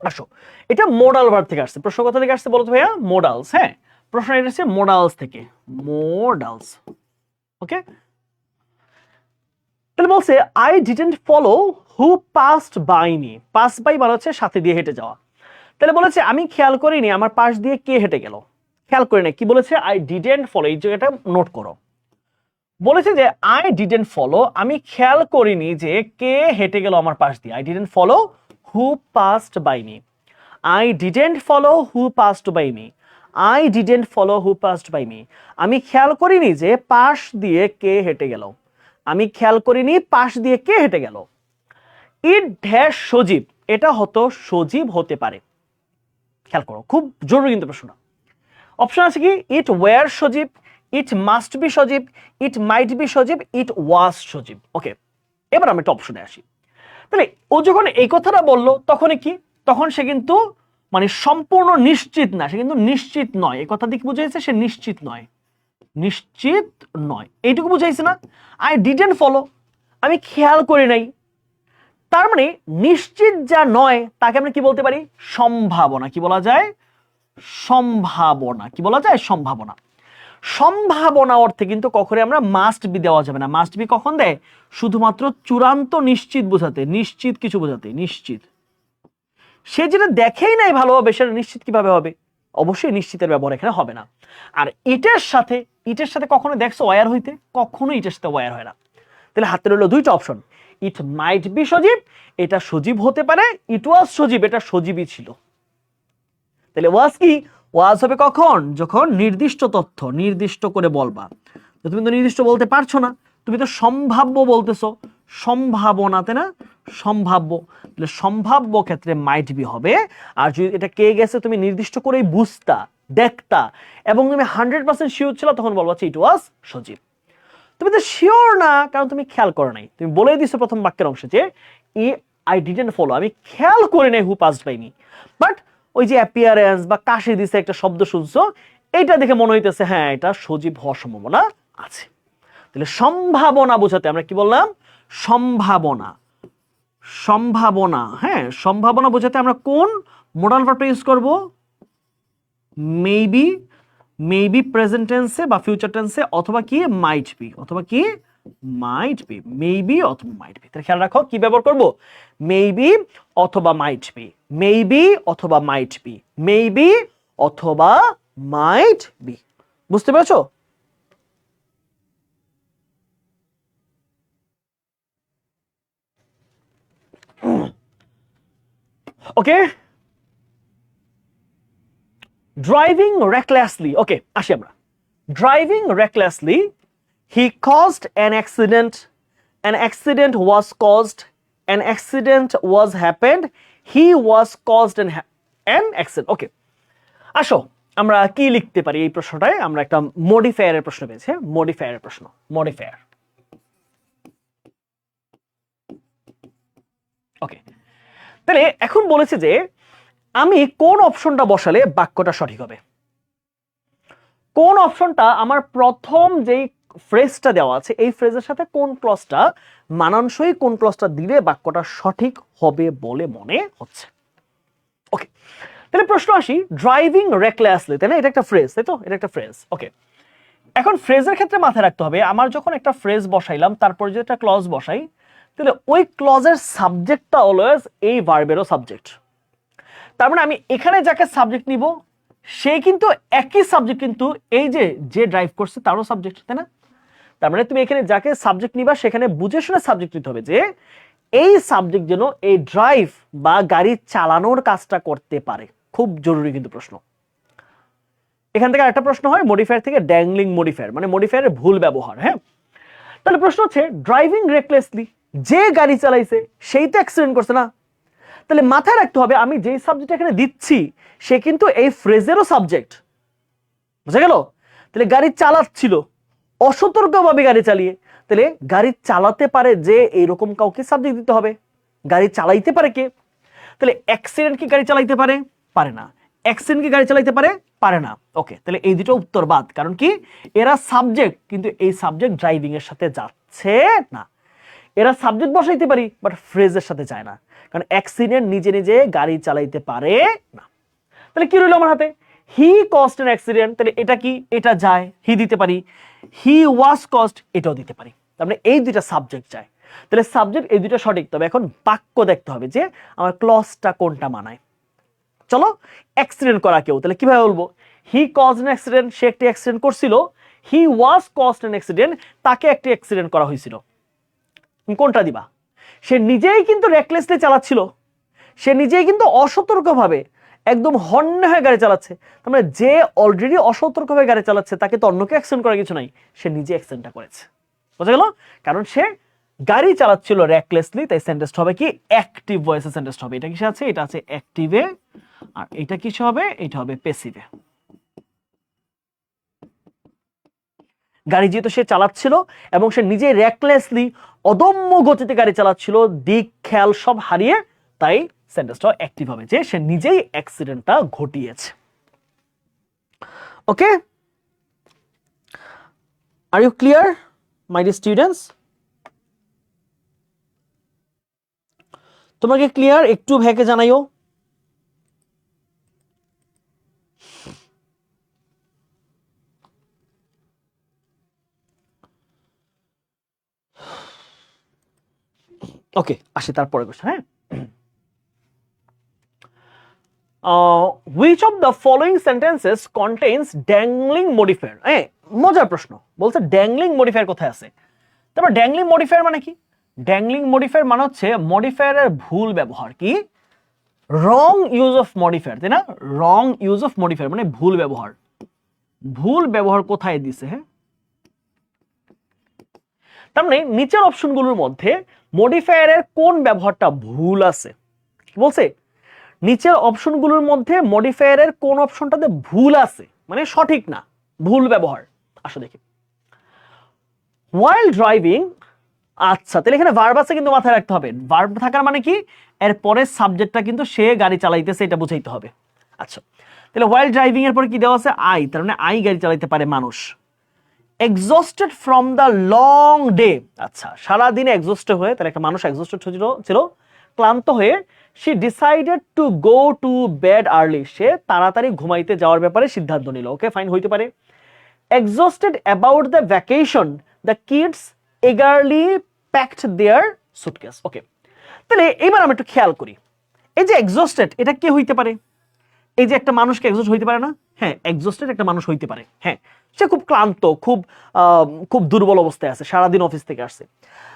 আসো, এটা মোডাল ভার্ব থেকে আসছে। প্রশ্ন কথা থেকে আসছে বলো তো ভাইয়া? মোডালস। হ্যাঁ, প্রশ্ন এটা হচ্ছে মোডালস থেকে, মোডালস। ওকে, তাহলে বলছে I didn't follow who passed by me. Pass by মানে হচ্ছে সাথে দিয়ে হেঁটে যাওয়া। তাহলে বলেছে আমি খেয়াল করিনি আমার পাশ দিয়ে কে হেঁটে গেল। খেয়াল করি না, কি বলেছে? আই ডিডন্ট ফলো, এই জায়গাটা নোট করো। বলেছে যে আই ডিডন্ট ফলো, আমি খেয়াল করিনি যে কে হেঁটে গেল আমার পাশ দিয়ে। I didn't follow who passed by me. I didn't follow who passed by me. I didn't follow who passed by me. আমি খেয়াল করিনি যে পাশ দিয়ে কে হেঁটে গেল। আমি খেয়াল করিনি পাশ দিয়ে কে হেঁটে গেল। ইট ড্যাশ সজীব, এটা হতো সজীব হতে পারে। খেয়াল করো, খুব জরুরি কিন্তু প্রশ্ন। অপশন আছে কি? It were Sajib, it must be Sajib, it might be Sajib, it was Sajib. Okay, এবার আমি একটা অপশনে আসি। তাহলে ও যখন এই কথাটা বললো তখন কি? তখন সে কিন্তু সম্পূর্ণ নিশ্চিত না, সে কিন্তু নিশ্চিত নয়। এই কথা দিকে বুঝাইছে সে নিশ্চিত নয়, নিশ্চিত নয়, এইটুকু বুঝাইছে না? আই ডিডন্ট ফলো, আমি খেয়াল করি নাই। তার মানে নিশ্চিত যা নয় তাকে আমরা কি বলতে পারি? সম্ভাবনা। কি বলা যায়? সম্ভাবনা। কি বলা যায়? সম্ভাবনা। সম্ভাবনা অর্থে কিন্তু কখনোই আমরা মাস্ট বি দেওয়া যাবে না। মাস্ট বি কখন দেয়? শুধুমাত্র চূড়ান্ত নিশ্চিত বোঝাতে, নিশ্চিত কিছু বোঝাতে, নিশ্চিত সে যেটা দেখেই নাই ভালোভাবে সেটা নিশ্চিত কিভাবে হবে? অবশ্যই নিশ্চিতের ব্যবহার এখানে হবে না। আর ইটের সাথে কখনো দেখছো ওয়্যার হইতে? কখনো ইটের সাথে ওয়্যার হয় না। তাহলে হাতে রইল দুইটা অপশন, ইট মাইট বি সজীব, এটা সজীব হতে পারে, ইট ওয়াজ সজীব, এটা সজীবই ছিল। তাহলে ওয়াজ কি? ওয়াজ হবে কখন? যখন নির্দিষ্ট তথ্য নির্দিষ্ট করে বলবা। তুমি তো নির্দিষ্ট বলতে পারছো না, তুমি তো সম্ভাব্য বলতেছো, সম্ভাবনাতে না, সম্ভাব্য। তাহলে সম্ভাব্য ক্ষেত্রে মাইট বি হবে। আর যদি এটা কে গেছে তুমি নির্দিষ্ট করেই বুঝতা, দেখতা এবং তুমি 100% শিওর ছিল, তখন বলবা ইট ওয়াজ সজীব। তুমি তো শিওর না, কারণ তুমি খেয়াল করো নাই। তুমি বলেই দিছো প্রথম বাক্যের অংশে যে আই ডিডন্ট ফলো, আমি খেয়াল করি নাই হু পাসড বাই মি। বাট ওই যে অ্যাপিয়ারেন্স বা কাশি দিছে একটা শব্দ শুনছো, এইটা দেখে মনে হইতেছে হ্যাঁ এটা সজীব হওয়ার সম্ভাবনা আছে। তাহলে সম্ভাবনা বোঝাতে আমরা কি বললাম? সম্ভাবনা। সম্ভাবনা, হ্যাঁ, সম্ভাবনা বোঝাতে আমরা কোন মোডাল ভার্বটা ইউজ করব? মেবি, মেবি প্রেজেন্ট টেন্সে বা ফিউচার টেন্সে, অথবা কি মাইট বি, অথবা কি মাইট বি, মেবি অথবা মাইট বি। তাহলে খেয়াল রাখো কি ব্যবহার করব? মেবি অথবা মাইট বি, মেবি অথবা মাইট বি, মেবি অথবা মাইট বি। বুঝতে পেরেছো? ওকে, ড্রাইভিং রেকলেসলি। ওকে, আসি আমরা। Driving recklessly, he caused an accident, an accident was caused, an accident was happened, he was caused an accident. ওকে, আসো আমরা কি লিখতে পারি এই প্রশ্নটায়? আমরা একটা মডিফায়ারের প্রশ্ন পেয়েছি, মডিফায়ারের প্রশ্ন, মডিফায়ার। ওকে, তাহলে এখন বলেছে যে আমি কোন অপশনটা বসালে বাক্যটা সঠিক হবে। কোন অপশনটা আমার প্রথম যেই ফ্রেজটা দেওয়া আছে এই ফ্রেজের সাথে কোন ক্লজটা মানানসই, কোন ক্লজটা দিলে বাক্যটা সঠিক হবে বলে মনে হচ্ছে। ওকে, তাহলে প্রশ্ন আসি, ড্রাইভিং রেকলেসলি, তাই না? এটা একটা ফ্রেজ, তাই তো? এটা একটা ফ্রেজ। ওকে, এখন ফ্রেজের ক্ষেত্রে মাথায় রাখতে হবে আমার যখন একটা ফ্রেজ বসাইলাম তারপর যদি একটা ক্লজ বসাই, তাহলে ওই ক্লজের সাবজেক্টটা অলওয়েজ এই ভার্বেরও সাবজেক্ট। তার মানে আমি এখানে যাকে সাবজেক্ট নিব সে কিন্তু একই সাবজেক্ট, কিন্তু এই যে যে ড্রাইভ করছে তারও সাবজেক্ট, তাই না? তার মানে তুমি এখানে যাকে সাবজেক্ট নিবা সেখানে বুঝে শুনে সাবজেক্ট নিতে হবে যে এই সাবজেক্ট যেন এই ড্রাইভ বা গাড়ি চালানোর কাজটা করতে পারে। খুব জরুরি কিন্তু প্রশ্ন। এখান থেকে একটা প্রশ্ন হয় মডিফায়ার থেকে, ড্যাংলিং মডিফায়ার, মানে মডিফায়ারের ভুল ব্যবহার। হ্যাঁ, তাহলে প্রশ্ন হচ্ছে ড্রাইভিং রেকলেসলি, যে গাড়ি চালাইছে সেই তো অ্যাক্সিডেন্ট করছে না? তাহলে মাথায় রাখতে হবে আমি যেই সাবজেক্ট এখানে দিচ্ছি সে কিন্তু এই ফ্রেজেরও সাবজেক্ট। বুঝা গেল? তাহলে গাড়ি চালাচ্ছিল অসতর্কভাবে গাড়ি চালিয়ে, তাহলে গাড়ি চালাতে পারে যে এইরকম কাউকে সাবজেক্ট দিতে হবে। গাড়ি চালাইতে পারে কে? তাহলে অ্যাক্সিডেন্ট কি গাড়ি চালাইতে পারে? পারে না। অ্যাক্সিডেন্ট কি গাড়ি চালাইতে পারে? পারে না। ওকে, তাহলে এই দুটো উত্তর বাদ, কারণ কি এরা সাবজেক্ট কিন্তু এই সাবজেক্ট ড্রাইভিং এর সাথে যাচ্ছে না। এরা সাবজেক্ট বসাইতে পারি বাট ফ্রেজের সাথে যায় না, কারণ অ্যাক্সিডেন্ট নিজে নিজে গাড়ি চালাইতে পারে না। তাহলে কি রইল আমার হাতে? হি কজড অ্যান অ্যাক্সিডেন্ট, তাহলে এটা কি? এটা যায়, হি দিতে পারি। হি ওয়াজ কজড, এটাও দিতে পারি। তার মানে এই দুইটা সাবজেক্ট যায়। তাহলে সাবজেক্ট এই দুইটা সঠিক। তবে এখন বাক্য দেখতে হবে যে আমার ক্লজটা কোনটা মানায়। চলো, অ্যাক্সিডেন্ট করা কেউ, তাহলে কিভাবে বলবো? হি কজড অ্যান অ্যাক্সিডেন্ট, সে একটি অ্যাক্সিডেন্ট করছিল। হি ওয়াজ কজড অ্যান অ্যাক্সিডেন্ট, তাকে একটি অ্যাক্সিডেন্ট করা হয়েছিল। কোনটা দিবা? সে নিজেই কিন্তু রেকলেসলি চালাচ্ছিল, সে নিজেই কিন্তু অসতর্কভাবে একদম হন্যে হয়ে গাড়ি চালাচ্ছে। তার মানে যে অলরেডি অসতর্কভাবে গাড়ি চালাচ্ছে তাকে তো অন্যকে অ্যাক্সিডেন্ট করার কিছু নাই, সে নিজে অ্যাক্সিডেন্টটা করেছে। বুঝা গেল? কারণ সে গাড়ি চালাচ্ছিল রেকলেসলি, তাই সেন্টেন্সটা হবে কি? অ্যাক্টিভ ভয়েসে সেন্টেন্সটা হবে। এটা কিসে আছে? এটা আছে অ্যাক্টিভে, আর এটা কিসে হবে? এটা হবে প্যাসিভে। গাড়ি যেহেতু সে চালাচ্ছিল এবং সে নিজে রেকলেসলি অদম্য গতিতে গাড়ি চালাচ্ছিল, দিক খেয়াল সব হারিয়ে, তাই সেন্টেন্সটা অ্যাক্টিভ হবে যে সে নিজেই অ্যাক্সিডেন্টটা ঘটিয়েছে। Okay, are you clear my dear students? তোমাকে ক্লিয়ার? একটু ভেকে জানাইও। ওকে, আসি তারপরে কোশ্চেন। হ্যাঁ, which of the following sentences contains dangling modifier? মজার প্রশ্ন, বলছে ড্যাংলিং মডিফায়ার কোথায় আছে। তারপর ড্যাংলিং মডিফায়ার মানে কি? ড্যাংলিং মডিফায়ার মানে হচ্ছে মডিফায়ারের ভুল ব্যবহার, কি রং ইউজ অফ মডিফায়ার, তাই না? রং ইউজ অফ মডিফায়ার মানে ভুল ব্যবহার। ভুল ব্যবহার কোথায় দিছে? হ্যাঁ, তার মানে নিচের অপশনগুলোর মধ্যে মডিফায়ারের কোন ব্যবহারটা ভুল আছে? কি বলছে? নিচের অপশনগুলোর মধ্যে মডিফায়ারের কোন অপশনটাতে ভুল আছে, মানে সঠিক না, ভুল ব্যবহার। আসো দেখি। while driving, আচ্ছা তাহলে এখানে ভার্ব আছে, কিন্তু মাথায় রাখতে হবে ভার্ব থাকার মানে কি এর পরে সাবজেক্টটা কিন্তু সে গাড়ি চালাইতেছে, এটা বুঝাইতে হবে। আচ্ছা তাহলে while driving এর পরে কি দেওয়া আছে? আই, তার মানে আই গাড়ি চালাইতে পারে মানুষ। exhausted from the long day, আচ্ছা সারা দিনে এক্সস্টেড হয়ে, তাহলে একটা মানুষ এক্সস্টেড ছিল ক্লান্ত হয়ে, she decided to go to bed early, সে তাড়াতাড়ি ঘুমাইতে যাওয়ার ব্যাপারে সিদ্ধান্ত নিল। ওকে ফাইন, হইতে পারে। exhausted about the vacation, the kids eagerly packed their suitcase, ওকে। তাহলে এবার আমরা একটু খেয়াল করি, এই যে exhausted এটা কে হইতে পারে? এই যে একটা মানুষকে এক্সস্ট হইতে পারে না? হ্যাঁ, এক্সস্টেড একটা মানুষ হইতে পারে। হ্যাঁ, সে খুব ক্লান্ত, খুব দুর্বল অবস্থায় আছে, সারাদিন অফিস থেকে আসছে।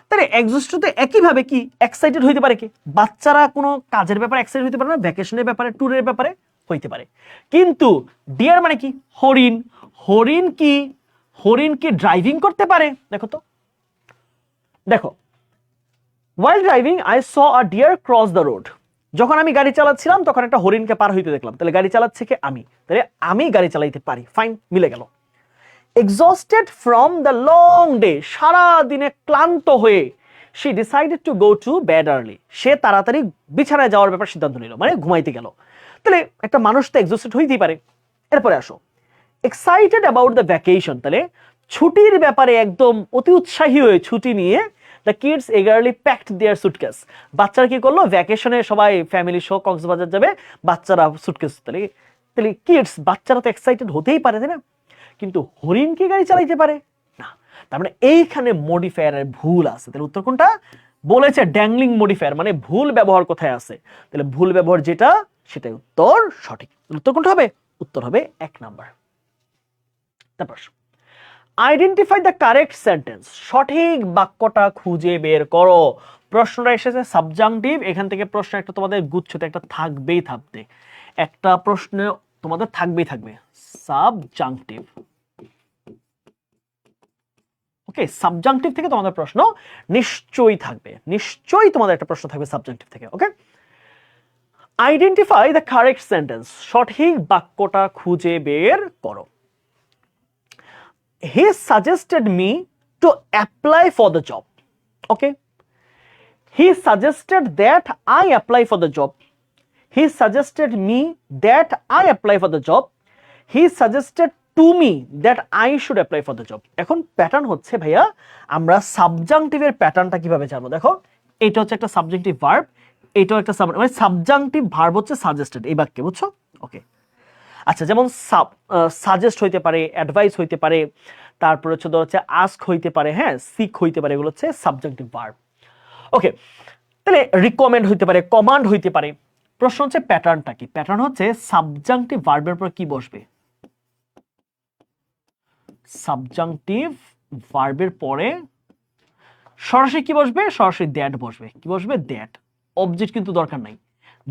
তাহলে এক্সস্টেড একইভাবে কি এক্সাইটেড হইতে পারে কি? বাচ্চারা কোনো কাজের ব্যাপারে এক্সাইটেড হইতে পারে না, ভ্যাকেশনের ব্যাপারে, ট্যুরের ব্যাপারে হইতে পারে। কিন্তু ডিয়ার মানে কি? হরিণ। হরিণ কি ড্রাইভিং করতে পারে? দেখো তো, দেখো while driving I saw a deer cross the road, যখন আমি গাড়ি চালাচ্ছিলাম তখন একটা হরিণকে পার হইতে দেখলাম, তাহলে গাড়ি চালাচ্ছে কে? আমি, তাহলে আমি গাড়ি চালাইতে পারি। ফাইন, মিলে গেল। exhausted from the long day, সারা দিনে ক্লান্ত হয়ে, she decided to go to bed early, সে তাড়াতাড়ি বিছানায় যাওয়ার ব্যাপারে সিদ্ধান্ত নিল, মানে ঘুমাইতে গেল। তাহলে একটা মানুষ তো এক্সস্টেড হইতেই পারে। এরপরে আসো, excited about the vacation, তাহলে ছুটির ব্যাপারে একদম অতি উৎসাহী হয়ে ছুটি নিয়ে, the kids eagerly packed their suitcase, বাচ্চারা কি করলো? ভ্যাকেশনে সবাই ফ্যামিলি সহ কক্সবাজার যাবে, বাচ্চারা সুটকেস, তাহলে কিডস বাচ্চারা তো এক্সাইটেড হতেই পারে, তাই না? কিন্তু হরিণ কি গাড়ি চালাইতে পারে না? তার মানে এইখানে মডিফায়ারের ভুল আছে। তাহলে উত্তর কোনটা? বলেছে ড্যাংলিং মডিফায়ার, মানে ভুল ব্যবহার কোথায় আছে? তাহলে ভুল ব্যবহার যেটা, সেটাই উত্তর সঠিক। উত্তর কোনটা হবে? উত্তর হবে 1 নাম্বার। তারপর আইডেন্টিফাই দ্য কারেক্ট সেন্টেন্স, সঠিক বাক্যটা খুঁজে বের করো। প্রশ্নটা এসেছে সাবজাংটিভ, এখান থেকে প্রশ্ন একটা তোমাদের গুচ্ছতে একটা থাকবেই থাকবে, একটা প্রশ্ন তোমাদের থাকবেই থাকবে সাবজাংটিভ। ওকে, সাবজাংটিভ থেকে তোমাদের প্রশ্ন নিশ্চয়ই থাকবে, নিশ্চয়ই তোমাদের একটা প্রশ্ন থাকবে সাবজাংটিভ থেকে। ওকে, আইডেন্টিফাই দ্য কারেক্ট সেন্টেন্স, সঠিক বাক্যটা খুঁজে বের করো। He suggested me to apply for the job. Okay, he suggested that I apply for the job. He suggested me that I apply for the job. He suggested to me that I should apply for the job. এখন প্যাটার্ন হচ্ছে ভাইয়া, আমরা সাবজাংটিভের প্যাটার্নটা কিভাবে জানবো? দেখো, এটা হচ্ছে একটা সাবজেক্টিভ ভার্ব, এটাও একটা মানে সাবজাংটিভ ভার্ব হচ্ছে সাজেস্টেড এই বাক্যে, বুঝছো? ওকে, আচ্ছা, যেমন সাজেস্ট হইতে পারে, অ্যাডভাইস হইতে পারে, তারপর হচ্ছে আস্ক হইতে পারে, হ্যাঁ, সিক হইতে পারে, এগুলো হচ্ছে সাবজেক্টিভ ভার্ব। ওকে, তাহলে রিকমেন্ড হইতে পারে, কমান্ড হইতে পারে। প্রশ্ন হচ্ছে প্যাটার্নটা কি? প্যাটার্ন হচ্ছে সাবজাংটিভ ভার্বের পর কি বসবে? সাবজাংটিভ ভার্বের পরে সরাসরি কি বসবে? সরাসরি দ্যাট বসবে। কি বসবে? দ্যাট। অবজেক্ট কিন্তু দরকার নাই।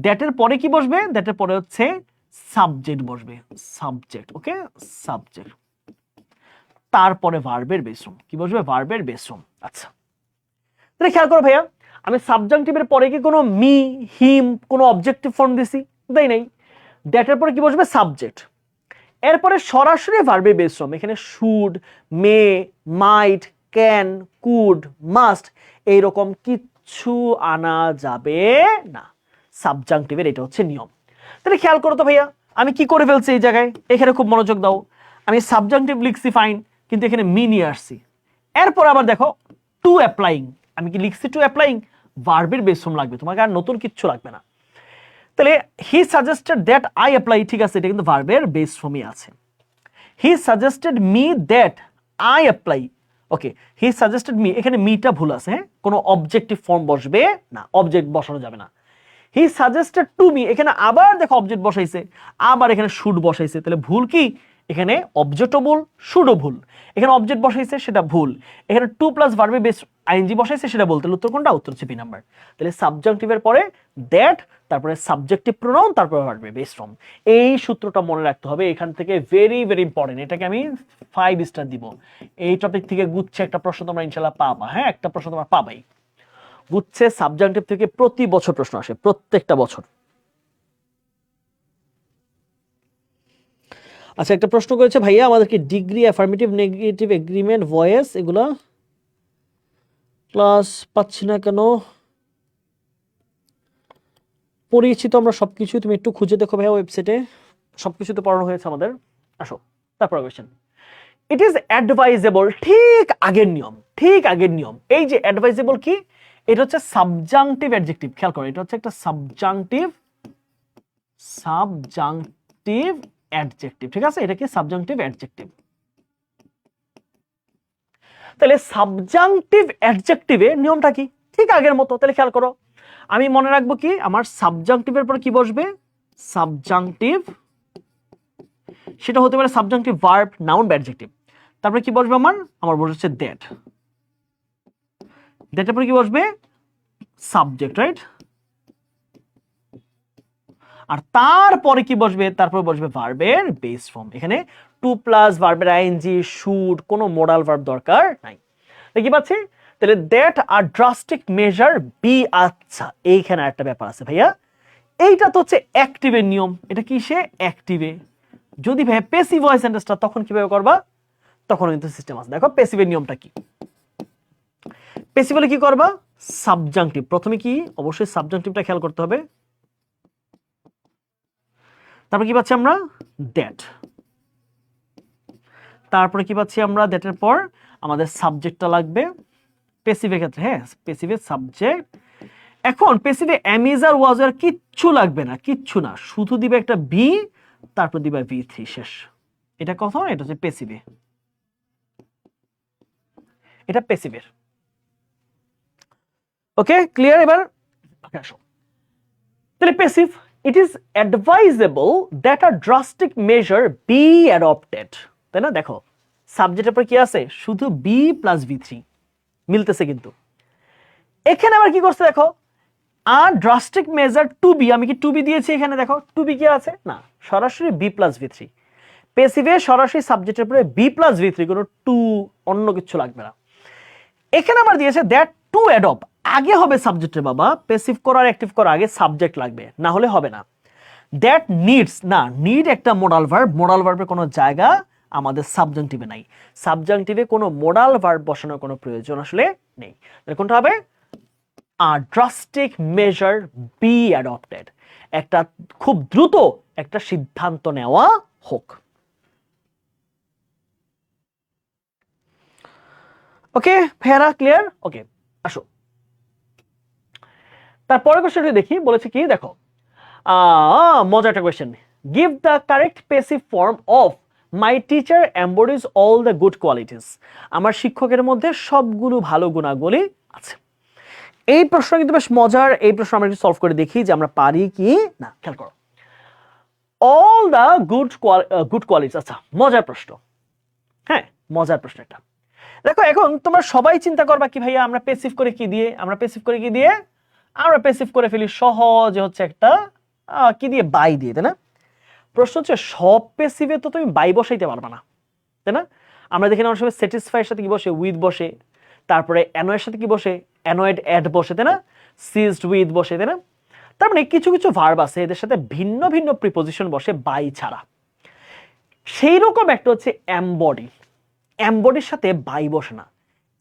দ্যাটের পরে কি বসবে? দ্যাটের পরে হচ্ছে সাবজেক্ট বসবে, সাবজেক্ট। ওকে, সাবজেক্ট, তারপরে ভার্বের বেস ফর্ম। কি বসবে? ভার্বের বেস ফর্ম। আচ্ছা, তাহলে খেয়াল করো ভাইয়া, আমি সাবজাংটিভের পরে কি কোনো মি, হিম, কোনো অবজেক্টিভ ফর্ম দিছি? দেই নাই। দ্যাটের পরে কি বসবে? সাবজেক্ট। এরপরে সরাসরি ভার্বের বেস ফর্ম, এখানে should, may, might, can, could, must এইরকম কিচ্ছু আনা যাবে না। সাবজাংটিভের এটা হচ্ছে নিয়ম। তাহলে খেয়াল করো তো ভাইয়া, আমি কি করে ফেলছি এই জায়গায়? এখানে খুব মনোযোগ দাও। আমি সাবজাংটিভ লিখছি ফাইন, কিন্তু এখানে মি নিয়ে আসছি। এরপর আবার দেখো টু অ্যাপ্লাইং, আমি কি লিখছি? টু অ্যাপ্লাইং, ভার্বের বেস ফর্ম লাগবে, তোমাকে আর নতুন কিচ্ছু লাগবে না। তাহলে he suggested that I apply, ঠিক আছে, এটা কিন্তু ভার্বের বেস ফর্মই আছে। He suggested me that I apply. Okay, he suggested me, এখানে মিটা ভুল আছে, হ্যাঁ, কোনো অবজেক্টিভ ফর্ম বসবে না, অবজেক্ট বসানো যাবে না। হি সাজেস্টেড টু মি, এখানে আবার দেখো অবজেক্ট বসাইছে, আবার এখানে শুড বসাইছে, তাহলে ভুল কি? এখানে অবজেক্টও ভুল, শুডও ভুল। এখানে অবজেক্ট বসাইছে সেটা ভুল, এখানে টু প্লাস ভার্বে বেস আইএনজি বসাইছে সেটা বলতে, উত্তর কোনটা? উত্তর হচ্ছে বি নাম্বার। তাহলে সাবজাংটিভের পরে দ্যাট, তারপরে সাবজেক্টিভ প্রোনাউন, তারপরে ভার্বে বেস ফর্ম। এই সূত্রটা মনে রাখতে হবে, এখান থেকে ভেরি ভেরি ইম্পর্টেন্ট, এটাকে আমি 5 স্টার দিব। এই টপিক থেকে গুচ্ছে একটা প্রশ্ন তোমরা ইনশাআল্লাহ পাবা, হ্যাঁ একটা প্রশ্ন তোমরা পাবাই। গুচ্ছে সাবজাংটিভ থেকে প্রতি বছর প্রশ্ন আসে, প্রত্যেকটা বছর। আচ্ছা, একটা প্রশ্ন করেছে ভাইয়া আমাদেরকে degree, affirmative, negative, agreement, voice, এগুলা ক্লাস পাচ্ছি না কেন? পড়িয়েছি তো আমরা সবকিছু, তুমি একটু খুঁজে দেখো ভাইয়া ওয়েবসাইটে, সবকিছু তো পড়ানো হয়েছে আমাদের। আসো তারপর কোয়েশ্চেন। ইট ইজ অ্যাডভাইজেবল, ঠিক আগের নিয়ম, ঠিক আগের নিয়ম। এই যে অ্যাডভাইজেবল কি? এটা হচ্ছে সাবজাংটিভ অ্যাডজেক্টিভ, খেয়াল করো, এটা হচ্ছে একটা সাবজাংটিভ অ্যাডজেক্টিভ, ঠিক আছে? এটা কি? Subjunctive adjective. তাহলে সাবজাংটিভ অ্যাডজেক্টিভে নিয়মটা কি? ঠিক আগের মতো। তাহলে খেয়াল করো, আমি মনে রাখবো কি, আমার সাবজাংটিভের পর কি বসবে? সাবজাংটিভ, সেটা হতে পারে সাবজাংটিভ, ভার্ব, নাউন বা অ্যাডজেক্টিভ। তারপরে কি বসবে আমার? আমার বসছে দ্যাট। দ্যাটের পরে কি বসবে? Subject, right? আর তারপরে কি বসবে? তারপরে বসবে ভার্বের বেস ফর্ম। এখানে টু প্লাস ভার্বের আইএনজি, শুড, কোনো মোডাল ভার্ব দরকার নাই। দেখি পাচ্ছি? তাহলে দ্যাট আর ড্রাস্টিক মেজার বি। আচ্ছা, এইখানে একটা ব্যাপার আছে ভাইয়া, এইটা তো হচ্ছে অ্যাক্টিভের নিয়ম। এটা কিসে? অ্যাক্টিভে। যদি ভাইয়া প্যাসিভ হয় সেন্টেন্সটা, তখন কিভাবে করবা? তখন কিন্তু সিস্টেম আছে। দেখো প্যাসিভের নিয়মটা কি। প্যাসিভ হলে কি করবা? সাবজাংটিভ। প্রথমে কি? অবশ্যই সাবজাংটিভটা খেয়াল করতে হবে। তারপর কি পাচ্ছি আমরা? দ্যাট। তারপরে কি পাচ্ছি আমরা? দ্যাটের পর আমাদের সাবজেক্টটা লাগবে প্যাসিভের ক্ষেত্রে, হ্যাঁ প্যাসিভের সাবজেক্ট। এখন প্যাসিভে এম ইজ আর ওয়াজ আর কিচ্ছু লাগবে না, কিচ্ছু না, শুধু দিবে একটা বি, তারপর দিবে V3, শেষ। এটা কথা, এটা হচ্ছে প্যাসিভে, এটা প্যাসিভের। ওকে, ক্লিয়ার? এবার আসো, তাহলে passive, it is advisable that a drastic measure be adopted, তাই না? দেখো সাবজেক্টের পর কি আছে? শুধু বি প্লাস V3, মিলতেছে কিন্তু। এখানে আবার কি করছে দেখো, আর ড্রাস্টিক মেজার টু বি, আমি কি টু বি দিয়েছি এখানে? দেখো টু বি কি আছে? না, সরাসরি বি প্লাস V3। প্যাসিভে সরাসরি সাবজেক্টের পরে বি প্লাস V3, কোনো টু অন্য কিছু লাগবে না। এখানে আমার দিয়েছে দ্যাট টু অ্যাডপ্ট, আগে হবে সাবজেক্টের বাবা, প্যাসিভ করার অ্যাক্টিভ করার আগে সাবজেক্ট লাগবে, না হলে হবে না। দ্যাট নিডস, না নিড একটা মোডাল ভার্ব, মোডাল ভার্বের কোনো জায়গা আমাদের সাবজাংটিভে নাই, সাবজাংটিভে কোনো মোডাল ভার্ব বসানোর কোনো প্রয়োজন আসলে নেই। তাহলে কোনটা হবে? আ ড্রাস্টিক মেজার বি অ্যাডপ্টেড, একটা খুব দ্রুত একটা সিদ্ধান্ত নেওয়া হোক। ওকে ফেরা, ক্লিয়ার? ওকে, আসো তারপরে কোশ্চেনটি দেখি। বলেছে কি দেখো, মজার একটা question. Give the correct passive form of my teacher embodies all the good qualities. আমার শিক্ষকের মধ্যে সবগুলো ভালো গুণাবলী আছে। এই প্রশ্ন কিন্তু বেশ মজার। এই প্রশ্ন আমরা একটু সলভ করে দেখি যে আমরা পারি কি না। খেয়াল করো, অল দ্য গুড কোয়ালিটিস। আচ্ছা, মজার প্রশ্ন, হ্যাঁ মজার প্রশ্ন একটা। দেখো এখন তোমরা সবাই চিন্তা করবা কি ভাইয়া আমরা প্যাসিভ করে কি দিয়ে, আমরা প্যাসিভ করে কি দিয়ে, আমরা প্যাসিভ করে ফেলি সহজে হচ্ছে একটা কি দিয়ে, বাই দিয়ে, তাই না? প্রশ্ন হচ্ছে সব প্যাসিভে তো তুমি বাই বসাইতে পারবা না, তাই না? আমরা দেখি না অনেক সময় স্যাটিসফাইয়ের সাথে কি বসে? উইথ বসে। তারপরে অ্যানয়ের সাথে কি বসে? অ্যানয়েড অ্যাড বসে, তাই না? সিজড উইথ বসে, তাই না? তার মানে কিছু কিছু ভার্ব আছে এদের সাথে ভিন্ন ভিন্ন প্রিপোজিশন বসে বাই ছাড়া। সেই রকম একটা হচ্ছে এমবডি। এমবডির সাথে বাই বসে না,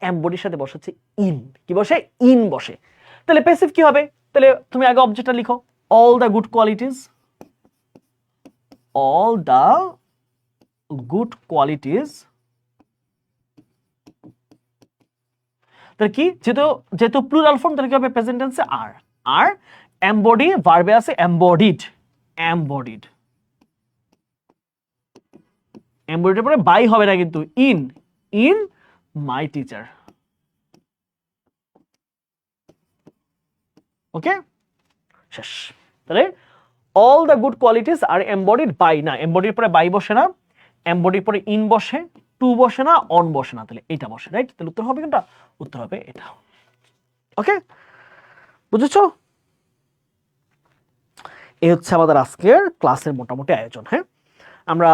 এমবডির সাথে বসে হচ্ছে ইন। কি বসে? ইন বসে। তাহলে প্যাসিভ কি হবে? তাহলে তুমি আগে অবজেক্টটা লিখো, all the good qualities, all the good qualities। তাহলে কি, যেহেতু যেহেতু প্লুরাল ফর্ম, তাহলে কি হবে? প্রেজেন্ট টেন্সে আর, আর এমবডি ভার্বে আছে এমবডিড, এমবডিড। এমবডিডের পরে বাই হবে না কিন্তু, in, in my teacher. Okay, শেষ। তাহলে all the good qualities are embodied by, না এমবডির পরে বাই বসে না, এমবডির পরে ইন বসে, টু বসে না, অন বসে না, তাহলে এটা বসে, রাইট? তাহলে উত্তর হবে কোনটা? উত্তর হবে এটা। ওকে, বুঝেছো? এই হচ্ছে আমাদের আজকের ক্লাসের মোটামুটি আয়োজন। হ্যাঁ, আমরা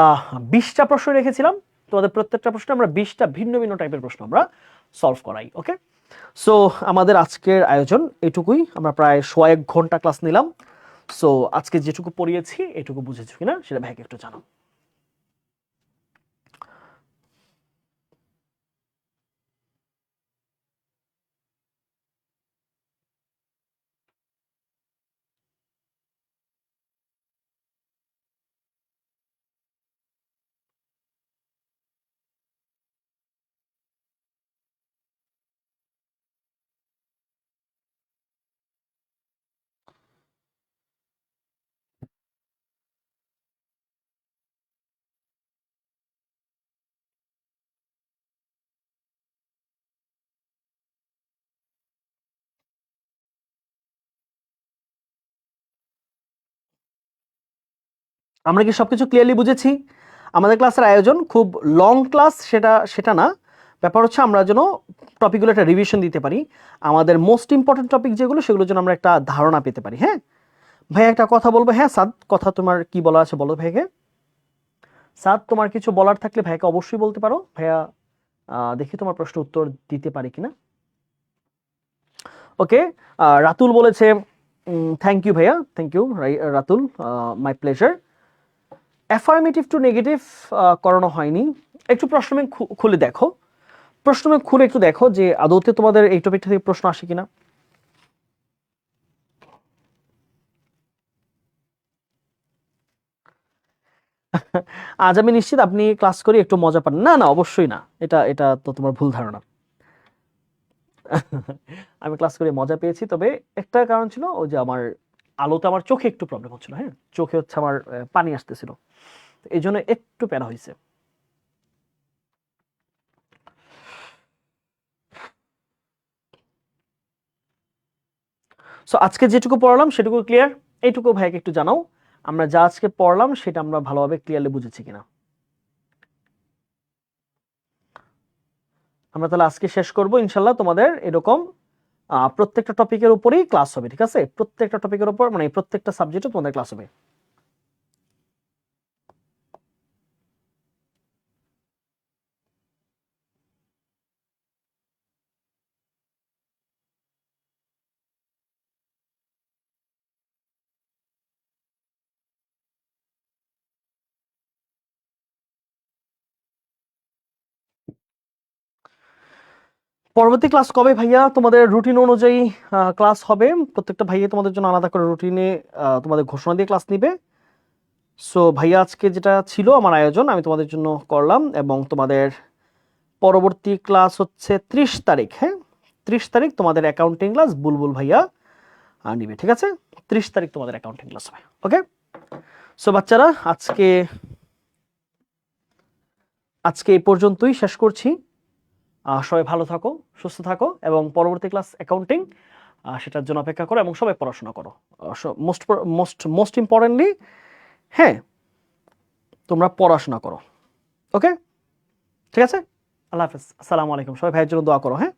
20টা প্রশ্ন রেখেছিলাম, তোমাদের প্রত্যেকটা প্রশ্ন আমরা 20টা ভিন্ন ভিন্ন টাইপের প্রশ্ন আমরা সলভ করাই। ওকে, সো আমাদের আজকের আয়োজন এটুকুই। আমরা প্রায় 1 ঘন্টা ক্লাস নিলাম। সো আজকে যেটুকু পড়িয়েছি এটুকু বুঝেছো কিনা সেটা ভাইকে একটু জানাও। আমরা কি সবকিছু ক্লিয়ারলি বুঝেছি? আমাদের ক্লাসের আয়োজন খুব লং ক্লাস সেটা না, ব্যাপার হচ্ছে আমরা যেন টপিকগুলো একটা রিভিশন দিতে পারি, আমাদের মোস্ট ইম্পর্টেন্ট টপিক যেগুলো সেগুলো যেন আমরা একটা ধারণা পেতে পারি। হ্যাঁ ভাই, একটা কথা বলবো। হ্যাঁ সাদ, কথা তোমার কি বলা আছে বলো ভাইকে। সাদ, তোমার কিছু বলার থাকলে ভাইকে অবশ্যই বলতে পারো। ভাইয়া দেখি তোমার প্রশ্ন উত্তর দিতে পারি কিনা। ওকে, রাতুল বলেছে থ্যাংক ইউ ভাইয়া, thank you Ratul, my pleasure. Affirmative to negative করানো হয়নি, একটু প্রশ্ন ব্যাংক খুলে দেখো, প্রশ্ন ব্যাংক খুলে একটু দেখো যে আদৌতে তোমাদের এই টপিকটা থেকে প্রশ্ন আসে কিনা। আজ আমি নিশ্চিত আপনি ক্লাস করে একটু মজা পান। না না, অবশ্যই না, এটা এটা তো তোমার ভুল ধারণা। আমি ক্লাস করে মজা পেয়েছি, তবে একটা কারণ ছিল ওই যে আমার আলোতে আমার চোখে একটু প্রবলেম হচ্ছিল। হ্যাঁ, চোখে হচ্ছে আমার পানি আসতেছিল, এই জন্য একটু প্যারা হয়েছে। সো আজকে যেটুকু পড়ালাম সেটুকু ক্লিয়ার, এইটুকু ভাইকে একটু জানাও আমরা যা আজকে পড়লাম সেটা আমরা ভালোভাবে ক্লিয়ারলি বুঝেছি কিনা। আমরা তাহলে আজকে শেষ করব ইনশাল্লাহ। তোমাদের এরকম প্রত্যেকটা টপিকের উপরেই ক্লাস হবে, ঠিক আছে? প্রত্যেকটা টপিকের উপর, মানে প্রত্যেকটা সাবজেক্টে তোমাদের ক্লাস হবে। পরবর্তী ক্লাস কবে ভাইয়া? তোমাদের রুটিন অনুযায়ী ক্লাস হবে। প্রত্যেকটা ভাইয়া তোমাদের জন্য আলাদা করে রুটিনে তোমাদের ঘোষণা দিয়ে ক্লাস নিবে। সো ভাইয়া আজকে যেটা ছিল আমার আয়োজন আমি তোমাদের জন্য করলাম, এবং তোমাদের পরবর্তী ক্লাস হচ্ছে 30 তারিখ। হ্যাঁ, 30 তারিখ তোমাদের অ্যাকাউন্টিং ক্লাস বুলবুল ভাইয়া নিবে, ঠিক আছে? 30 তারিখ তোমাদের অ্যাকাউন্টিং ক্লাস হবে। ওকে, সো বাচ্চারা আজকে এই পর্যন্তই শেষ করছি। সবাই ভালো থাকো, সুস্থ থাকো, এবং পরবর্তী ক্লাস অ্যাকাউন্টিং সেটার জন্য অপেক্ষা করো, এবং সবাই পড়াশোনা করো। মোস্ট মোস্ট মোস্ট ইম্পর্টেন্টলি, হ্যাঁ, তোমরা পড়াশোনা করো। ওকে, ঠিক আছে? আল্লাহ হাফেজ, আসসালামু আলাইকুম। সবাই ভাইয়ের জন্য দোয়া করো। হ্যাঁ।